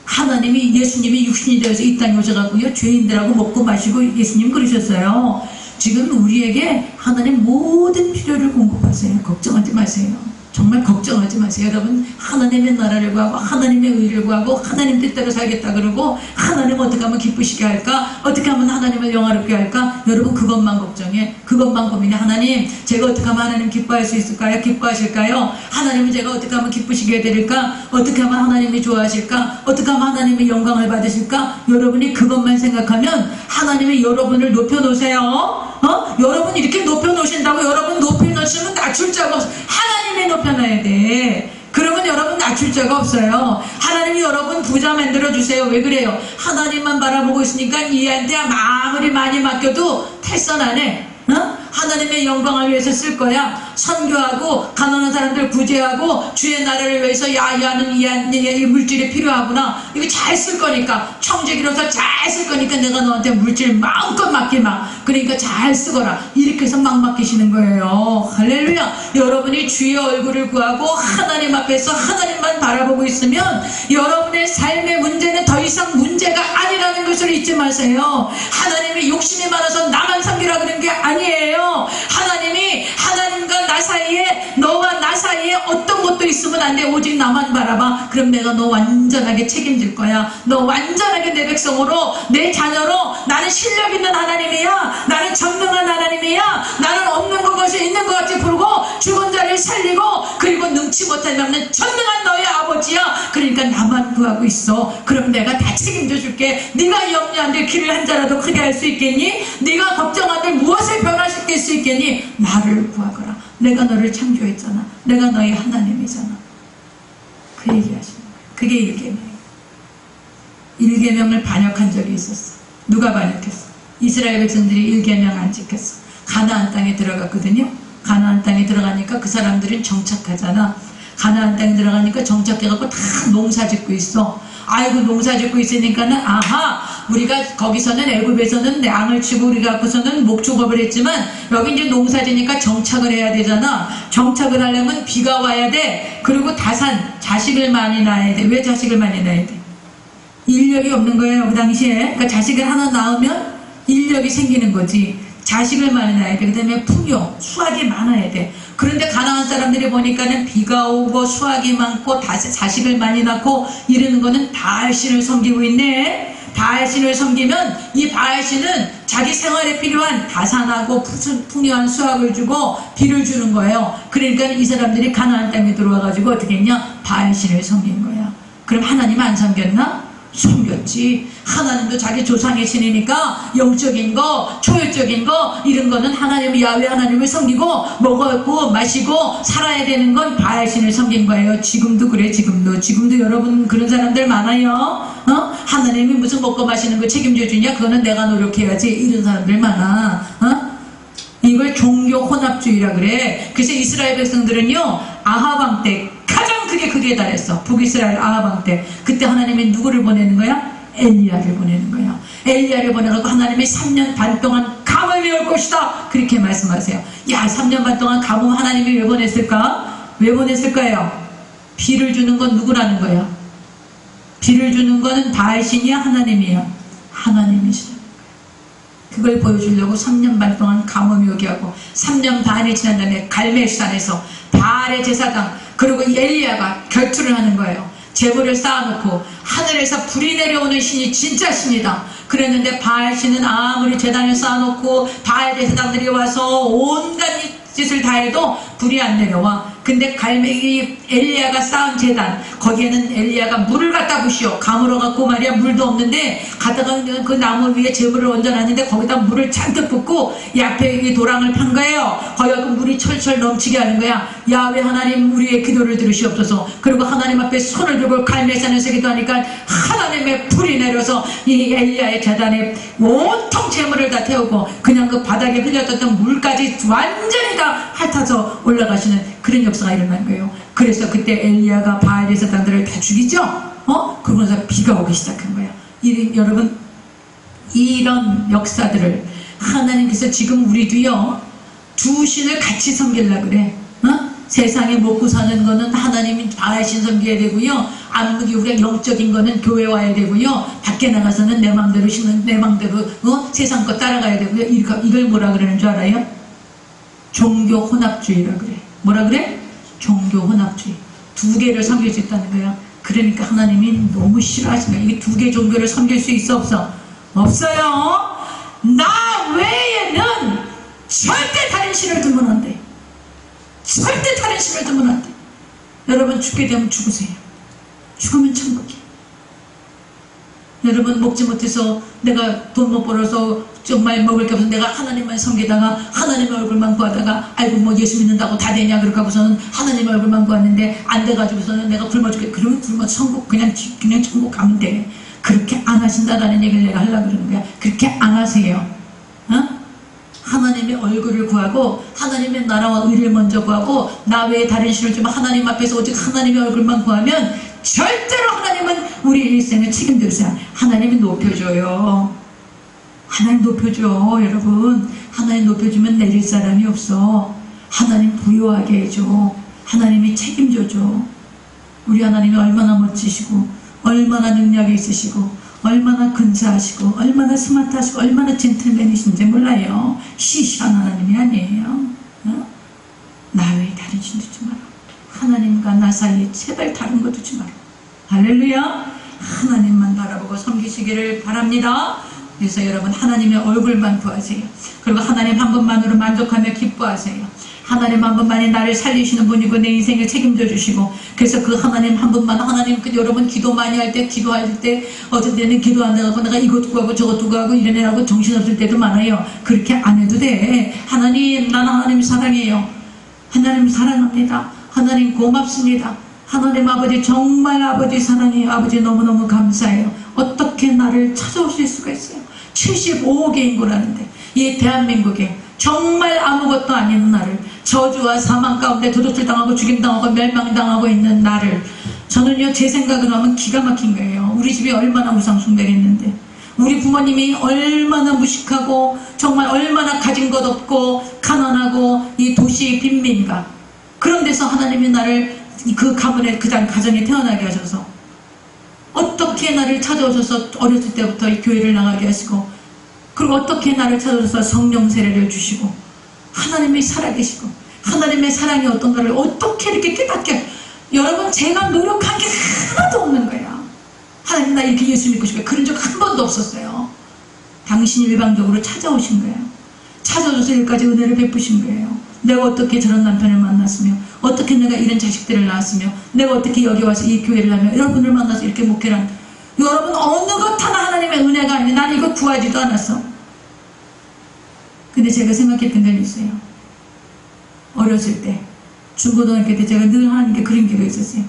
Speaker 1: 하나님이 예수님이 육신이 되어서 이 땅에 오셔가고요 죄인들하고 먹고 마시고 예수님 그러셨어요. 지금 우리에게 하나님 모든 필요를 공급하세요. 걱정하지 마세요. 정말 걱정하지 마세요. 여러분 하나님의 나라를 구하고 하나님의 의를 구하고 하나님 뜻대로 살겠다 그러고 하나님 어떻게 하면 기쁘시게 할까? 어떻게 하면 하나님을 영화롭게 할까? 여러분 그것만 걱정해. 그것만 고민해. 하나님 제가 어떻게 하면 하나님 기뻐할 수 있을까요? 기뻐하실까요? 하나님은 제가 어떻게 하면 기쁘시게 해드릴까? 어떻게 하면 하나님이 좋아하실까? 어떻게 하면 하나님의 영광을 받으실까? 여러분이 그것만 생각하면 하나님이 여러분을 높여놓으세요. 여러분 이렇게 높여놓으신다고 여러분 높여놓으시면 낮출 자가 없어. 하나님이 높여놔야 돼. 그러면 여러분 낮출 자가 없어요. 하나님이 여러분 부자 만들어주세요. 왜 그래요? 하나님만 바라보고 있으니까 이한테 아무리 많이 맡겨도 탈선 안 해. 하나님의 영광을 위해서 쓸 거야. 선교하고 가난한 사람들 구제하고 주의 나라를 위해서 야는 이 물질이 필요하구나. 이거 잘 쓸 거니까 청지기로서 잘 쓸 거니까 내가 너한테 물질 마음껏 맡기마. 그러니까 잘 쓰거라. 이렇게 해서 막 맡기시는 거예요. 할렐루야. 여러분이 주의 얼굴을 구하고 하나님 앞에서 하나님만 바라보고 있으면 여러분의 삶의 문제는 더 이상 문제가 아니라는 것을 것을 잊지 마세요. 하나님이 욕심이 많아서 나만 섬기라 그런 게 아니에요. 하나님이 하나님과 나 사이에, 너와 나 사이에 어떤 것도 있으면 안 돼. 오직 나만 바라봐. 그럼 내가 너 완전하게 책임질 거야. 너 완전하게 내 백성으로, 내 자녀로. 나는 실력 있는 하나님이야. 나는 전능한 하나님이야. 나는 없는 것이 있는 것 같이 부르고 죽은 자를 살리고 그리고 능치 못하지 않는 전능한 너의 아버지야. 그러니까 나만 구하고 있어. 그럼 내가 다 책임져 줄게. 네가 염려한들 길을 한 자라도 크게 할 수 있겠니? 네가 걱정한들 무엇을 변화시킬 수 있겠니? 나를 구하거라. 내가 너를 창조했잖아. 내가 너의 하나님이잖아. 그 얘기하시는 거예요. 그게 일계명이에요. 일계명을 반역한 적이 있었어. 누가 반역했어? 이스라엘 백성들이 일계명 안 지켰어. 가나안 땅에 들어갔거든요. 가나안 땅에 들어가니까 그 사람들은 정착하잖아. 가나안 땅에 들어가니까 정착해갖고 다 농사 짓고 있어. 아이고 농사 짓고 있으니까는 아하, 우리가 거기서는 애굽에서는 양을 치고 우리 갖고서는 목축업을 했지만 여기 이제 농사 지니까 정착을 해야 되잖아. 정착을 하려면 비가 와야 돼. 그리고 다산, 자식을 많이 낳아야 돼. 왜 자식을 많이 낳아야 돼? 인력이 없는 거예요. 그 당시에. 그러니까 자식을 하나 낳으면 인력이 생기는 거지. 자식을 많이 낳아야 돼. 그 다음에 풍요, 수확이 많아야 돼. 그런데 가나안 사람들이 보니까는 비가 오고 수확이 많고 자식을 많이 낳고 이러는 거는 바알신을 섬기고 있네. 바알신을 섬기면 이 바알신은 자기 생활에 필요한 다산하고 풍요한 수확을 주고 비를 주는 거예요. 그러니까 이 사람들이 가나안 땅에 들어와가지고 어떻게 했냐? 바알신을 섬긴 거야. 그럼 하나님 안 섬겼나? 섬겼지. 하나님도 자기 조상의 신이니까 영적인 거, 초월적인 거 이런 거는 하나님, 야훼 하나님을 섬기고 먹었고 마시고 살아야 되는 건 바알신을 섬긴 거예요. 지금도 그래. 지금도 여러분 그런 사람들 많아요. 하나님이 무슨 먹고 마시는 거 책임져 주냐? 그거는 내가 노력해야지. 이런 사람들 많아. 이걸 종교 혼합주의라 그래. 그래서 이스라엘 백성들은요, 아합 왕 때 가장 크게 달했어. 북이스라엘 아합 왕 때. 그때 하나님이 누구를 보내는 거야? 엘리야를 보내는 거야. 엘리야를 보내고 하나님이 3년 반 동안 가뭄이 올 것이다. 그렇게 말씀하세요. 야, 3년 반 동안 가뭄 하나님이 왜 보냈을까? 왜 보냈을까요? 비를 주는 건 누구라는 거야? 비를 주는 거는 바알신이야? 하나님이야? 하나님이시다. 그걸 보여주려고 3년 반 동안 가뭄이 오게 하고 3년 반이 지난 다음에 갈멜산에서 바알의 제사장 그리고 엘리야가 결투를 하는 거예요. 제물을 쌓아놓고 하늘에서 불이 내려오는 신이 진짜 신이다. 그랬는데 바알신은 아무리 제단을 쌓아놓고 바알 제사장들이 와서 온갖 짓을 다 해도 불이 안 내려와. 근데 갈매기 엘리야가 쌓은 제단, 거기에는 엘리야가 물을 갖다 부시오. 가물어 갖고 말이야, 물도 없는데 갖다가 그 나무 위에 제물을 얹어놨는데 거기다 물을 잔뜩 붓고 이 앞에 이 도랑을 판 거예요. 거기가 물이 철철 넘치게 하는 거야. 야훼 하나님, 우리의 기도를 들으시옵소서. 그리고 하나님 앞에 손을 들고 갈멜산에서 기도하니까 하나님의 불이 내려서 이 엘리야의 제단에 온통 제물을 다 태우고 그냥 그 바닥에 흘렸던 물까지 완전히 다 핥아서 올라가시는 그런 역사가 일어난 거예요. 그래서 그때 엘리야가 바알 제사장들을 다 죽이죠. 그러고 나서 비가 오기 시작한 거예요. 여러분, 이런 역사들을 하나님께서 지금 우리도요, 두 신을 같이 섬기려고 그래. 세상에 먹고 사는 거는 하나님이 바알신 섬겨야 되고요, 아무리 우리가 영적인 거는 교회 와야 되고요, 밖에 나가서는 내 맘대로 신는 내 맘대로 세상 거 따라가야 되고요. 이걸 뭐라 그러는 줄 알아요? 종교 혼합주의라 그래. 뭐라 그래? 종교 혼합주의. 두 개를 섬길 수 있다는 거야. 그러니까 하나님이 너무 싫어하시는 거야. 이 두 개 종교를 섬길 수 있어? 없어? 없어요. 나 외에는 절대 다른 신을 두면 안 돼. 절대 다른 신을 두면 안 돼. 여러분, 죽게 되면 죽으세요. 죽으면 천국이에요. 여러분, 먹지 못해서 내가 돈 못 벌어서 정말 먹을 게 없어서 내가 하나님만 섬기다가 하나님의 얼굴만 구하다가 아이고 뭐 예수 믿는다고 다 되냐 그렇게 하고서는 하나님의 얼굴만 구하는데 안 돼가지고서는 내가 굶어 죽게. 그러면 굶어 천국 그냥 천국 가면 돼. 그렇게 안 하신다라는 얘기를 내가 하려고 그러는 거야. 그렇게 안 하세요. 하나님의 얼굴을 구하고 하나님의 나라와 의를 먼저 구하고 나 외에 다른 신을 주면 하나님 앞에서 오직 하나님의 얼굴만 구하면 절대로 하나님은 우리 일생을 책임져주세요. 하나님이 높여줘요. 하나님 높여줘. 여러분, 하나님 높여주면 내릴 사람이 없어. 하나님 부유하게 해줘. 하나님이 책임져줘. 우리 하나님이 얼마나 멋지시고 얼마나 능력이 있으시고 얼마나 근사하시고 얼마나 스마트하시고 얼마나 젠틀맨이신지 몰라요. 시시한 하나님이 아니에요. 나 외에 다른 신 두지 마라. 하나님과 나 사이에 제발 다른 거 두지 마라. 할렐루야. 하나님만 바라보고 섬기시기를 바랍니다. 그래서 여러분 하나님의 얼굴만 구하세요. 그리고 하나님 한 분만으로 만족하며 기뻐하세요. 하나님 한 분만이 나를 살리시는 분이고 내 인생을 책임져 주시고, 그래서 그 하나님 한 분만, 하나님 여러분 기도 많이 할 때, 기도할 때 어떤 때는 기도 안 하고 내가 이것 구하고 저것 구하고 이러느라고 정신없을 때도 많아요. 그렇게 안 해도 돼. 하나님, 나는 하나님 사랑해요. 하나님 사랑합니다. 하나님 고맙습니다. 하나님 아버지 정말 아버지 사랑해요. 아버지 너무너무 감사해요. 어떻게 나를 찾아오실 수가 있어요. 75억의 인구라는데 이 대한민국에 정말 아무것도 아닌 나를, 저주와 사망 가운데 도둑질당하고 죽임당하고 멸망당하고 있는 나를, 저는요 제 생각으로 하면 기가 막힌 거예요. 우리 집이 얼마나 우상숭배했는데, 우리 부모님이 얼마나 무식하고 정말 얼마나 가진 것 없고 가난하고 이 도시 빈민가, 그런 데서 하나님이 나를 그 가문에 그 가정에 태어나게 하셔서 어떻게 나를 찾아오셔서 어렸을 때부터 이 교회를 나가게 하시고, 그리고 어떻게 나를 찾아오셔서 성령 세례를 주시고, 하나님이 살아계시고 하나님의 사랑이 어떤가를 어떻게 이렇게 깨닫게, 여러분 제가 노력한 게 하나도 없는 거예요. 하나님 나 이렇게 예수 믿고 싶어요. 그런 적 한 번도 없었어요. 당신이 일방적으로 찾아오신 거예요. 찾아줘서 여기까지 은혜를 베푸신 거예요. 내가 어떻게 저런 남편을 만났으며, 어떻게 내가 이런 자식들을 낳았으며, 내가 어떻게 여기 와서 이 교회를 하며 여러분을 만나서 이렇게 목회를 하며, 여러분 어느 것 하나 하나님의 은혜가 아니에요. 난 이거 구하지도 않았어. 근데 제가 생각했던 건 있어요. 어렸을 때 중고등학교 때 제가 늘 하나님께 그런 기도가 있었어요.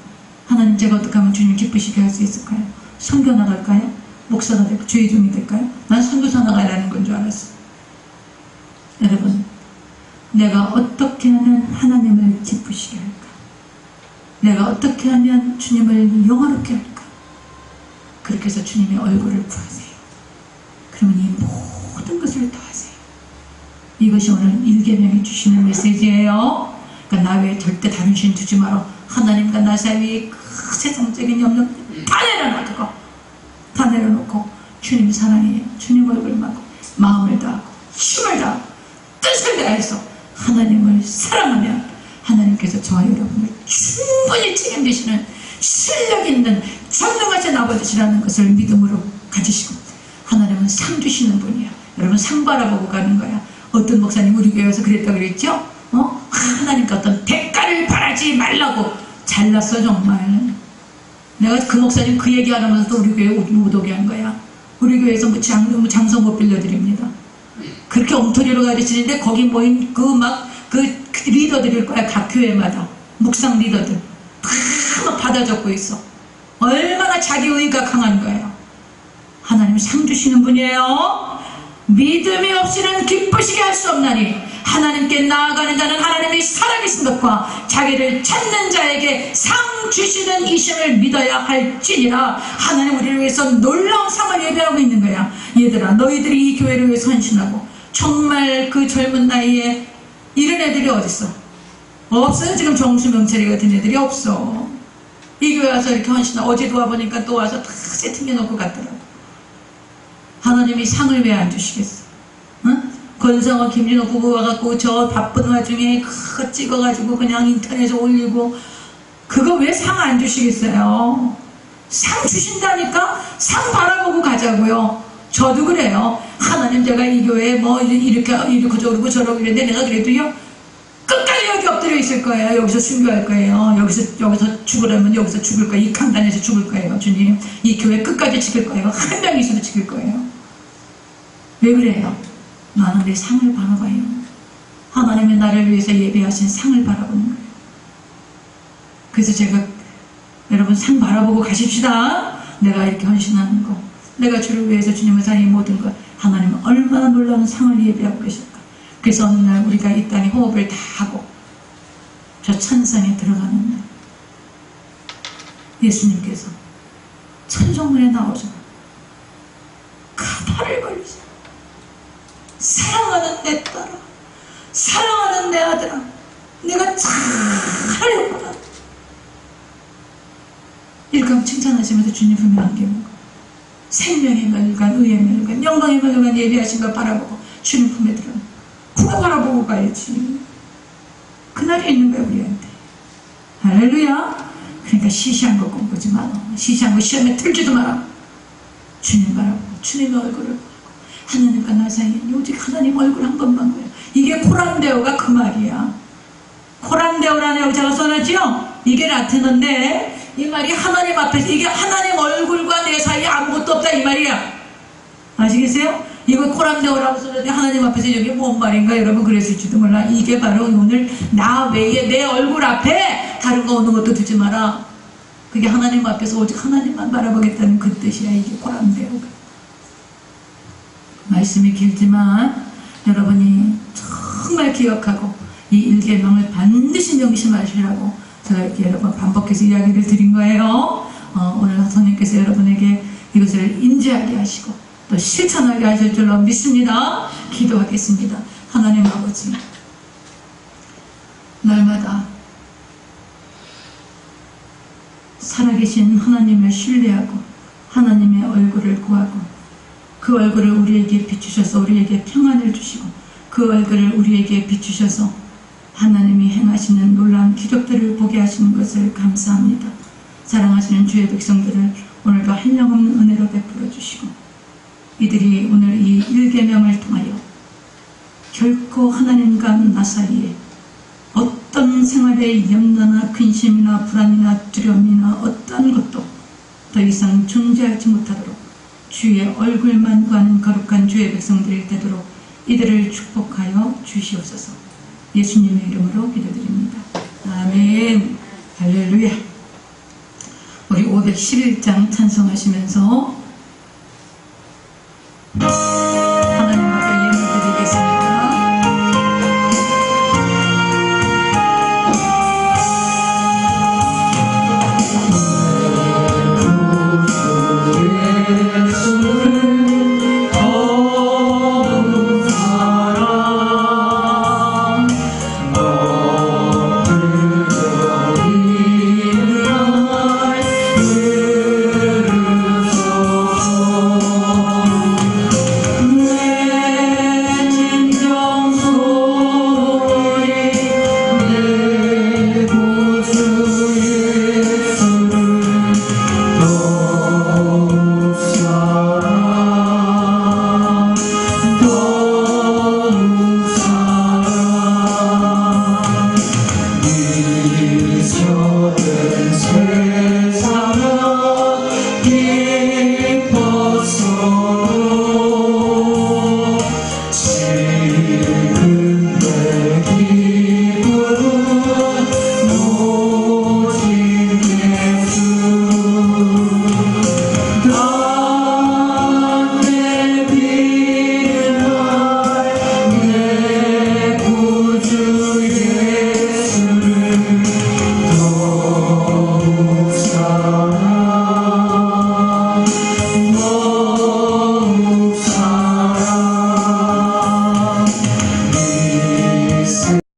Speaker 1: 하나님, 제가 어떻게 하면 주님 기쁘시게 할 수 있을까요? 선교 나갈까요? 목사가 될까요? 주의 종이 될까요? 난 선교사 나가라는 건 줄 알았어. 여러분, 내가 어떻게 하면 하나님을 기쁘시게 할까? 내가 어떻게 하면 주님을 영화롭게 할까? 그렇게 해서 주님의 얼굴을 구하세요. 그러면 이 모든 것을 더하세요. 이것이 오늘 1계명이 주시는 메시지예요. 그러니까 나 외에 절대 다른 신 두지 마라. 하나님과 나 사이에 그 세상적인 염려 다 내려놔. 그거 다 내려놓고 주님 사랑해요. 주님 얼굴만 보고 마음을 다하고 힘을 다하고 뜻을 다해서 하나님을 사랑하면 하나님께서 저와 여러분을 충분히 책임지시는 실력 있는 전능하신 아버지시라는 것을 믿음으로 가지시고, 하나님은 상 주시는 분이야. 여러분 상 바라보고 가는 거야. 어떤 목사님 우리 교회에서 그랬다고 그랬죠? 하나님께 어떤 대가를 바라지 말라고. 잘났어 정말. 내가 그 목사님 그 얘기 안 하면서도 우리 교회에 못 오게 한 거야. 우리 교회에서 장소 못 빌려드립니다. 그렇게 엉터리로 가르치는데 거기 모인 그 리더들일 거야. 각 교회마다 묵상 리더들 다 받아 적고 있어. 얼마나 자기의가 강한 거예요. 하나님 상 주시는 분이에요. 믿음이 없이는 기쁘시게 할 수 없나니 하나님께 나아가는 자는 하나님이 살아계신 것과 자기를 찾는 자에게 상 주시는 이심을 믿어야 할지니라. 하나님 우리를 위해서 놀라운 상을 예배하고 있는 거야. 얘들아, 너희들이 이 교회를 위해서 헌신하고, 정말 그 젊은 나이에 이런 애들이 어딨어? 없어요. 지금 정수 명철이 같은 애들이 없어. 이 교회 와서 이렇게 헌신하고, 어제도 와보니까 또 와서 다 세팅해놓고 갔더라고. 하나님이 상을 왜 안 주시겠어? 응? 권성호 김진호 부부 와갖고 저 바쁜 와중에 그거 찍어가지고 그냥 인터넷에 올리고, 그거 왜 상 안 주시겠어요? 상 주신다니까 상 바라보고 가자고요. 저도 그래요. 하나님, 제가 이 교회에 뭐 이렇게 저러고 저러고 이랬는데 내가 그래도요 끝까지 여기 엎드려 있을 거예요. 여기서 순교할 거예요. 여기서 죽으려면 여기서 죽을 거예요. 이 강단에서 죽을 거예요. 주님, 이 교회 끝까지 지킬 거예요. 한 명이 있어도 지킬 거예요. 왜 그래요? 나는 내 상을 바라봐요. 하나님의 나를 위해서 예배하신 상을 바라보는 거예요. 그래서 제가, 여러분 상 바라보고 가십시다. 내가 이렇게 헌신하는 거, 내가 주를 위해서 주님을 사랑하는 모든 것, 하나님은 얼마나 놀라운 상을 예배하고 계실까. 그래서 어느 날 우리가 이 땅에 호흡을 다 하고 저 천상에 들어가는 날, 예수님께서 천정문에 나오셔 가발을 걸리셔. 사랑하는 내 딸아, 사랑하는 내 아들아, 내가 잘하였구나. 이렇게 하면 칭찬하시면서 주님 분명 안겨는 거. 생명의 멸관, 의의 멸관, 영광의 멸관 예비하신 걸 바라보고 주님 품에 들어 그거 바라보고 가야지. 그날이 있는 거야 우리한테. 할렐루야. 그러니까 시시한 거 공부하지 마라. 시시한 거 시험에 들지도 마라. 주님 바라보고 주님의 얼굴을 보고 하나님과 나 사이에 오직 하나님 얼굴 한 번만 보여. 이게 코란데오가 그 말이야. 코란데오라는 여기다가 써놨지요. 이게 라틴어인데 이 말이 하나님 앞에서 이게 하나님 얼굴과 내 사이에 아무것도 없다 이 말이야. 아시겠어요? 이거 코란데오라고 써놨는데 하나님 앞에서 이게 뭔 말인가 여러분 그랬을지도 몰라. 이게 바로 오늘 나 외에 내 얼굴 앞에 다른 거 어느 것도 두지 마라. 그게 하나님 앞에서 오직 하나님만 바라보겠다는 그 뜻이야. 이게 코란데오가. 말씀이 길지만 여러분이 정말 기억하고 이 1계명을 반드시 명심하시라고 제가 이렇게 여러 번 반복해서 이야기를 드린 거예요. 오늘 성령께서 여러분에게 이것을 인지하게 하시고 또 실천하게 하실 줄로 믿습니다. 기도하겠습니다. 하나님 아버지, 날마다 살아계신 하나님을 신뢰하고 하나님의 얼굴을 구하고 그 얼굴을 우리에게 비추셔서 우리에게 평안을 주시고 그 얼굴을 우리에게 비추셔서 하나님이 행하시는 놀라운 기적들을 보게 하시는 것을 감사합니다. 사랑하시는 주의 백성들을 오늘도 한량없는 은혜로 베풀어 주시고 이들이 오늘 이 1계명을 통하여 결코 하나님과 나 사이에 어떤 생활의 염려나 근심이나 불안이나 두려움이나 어떤 것도 더 이상 존재하지 못하도록 주의 얼굴만 구하는 거룩한 주의 백성들이 되도록 이들을 축복하여 주시옵소서. 예수님의 이름으로 기도드립니다. 아멘. 할렐루야. 우리 511장 찬송하시면서 하나님 앞에 예물 드리겠습니다.
Speaker 2: Yeah.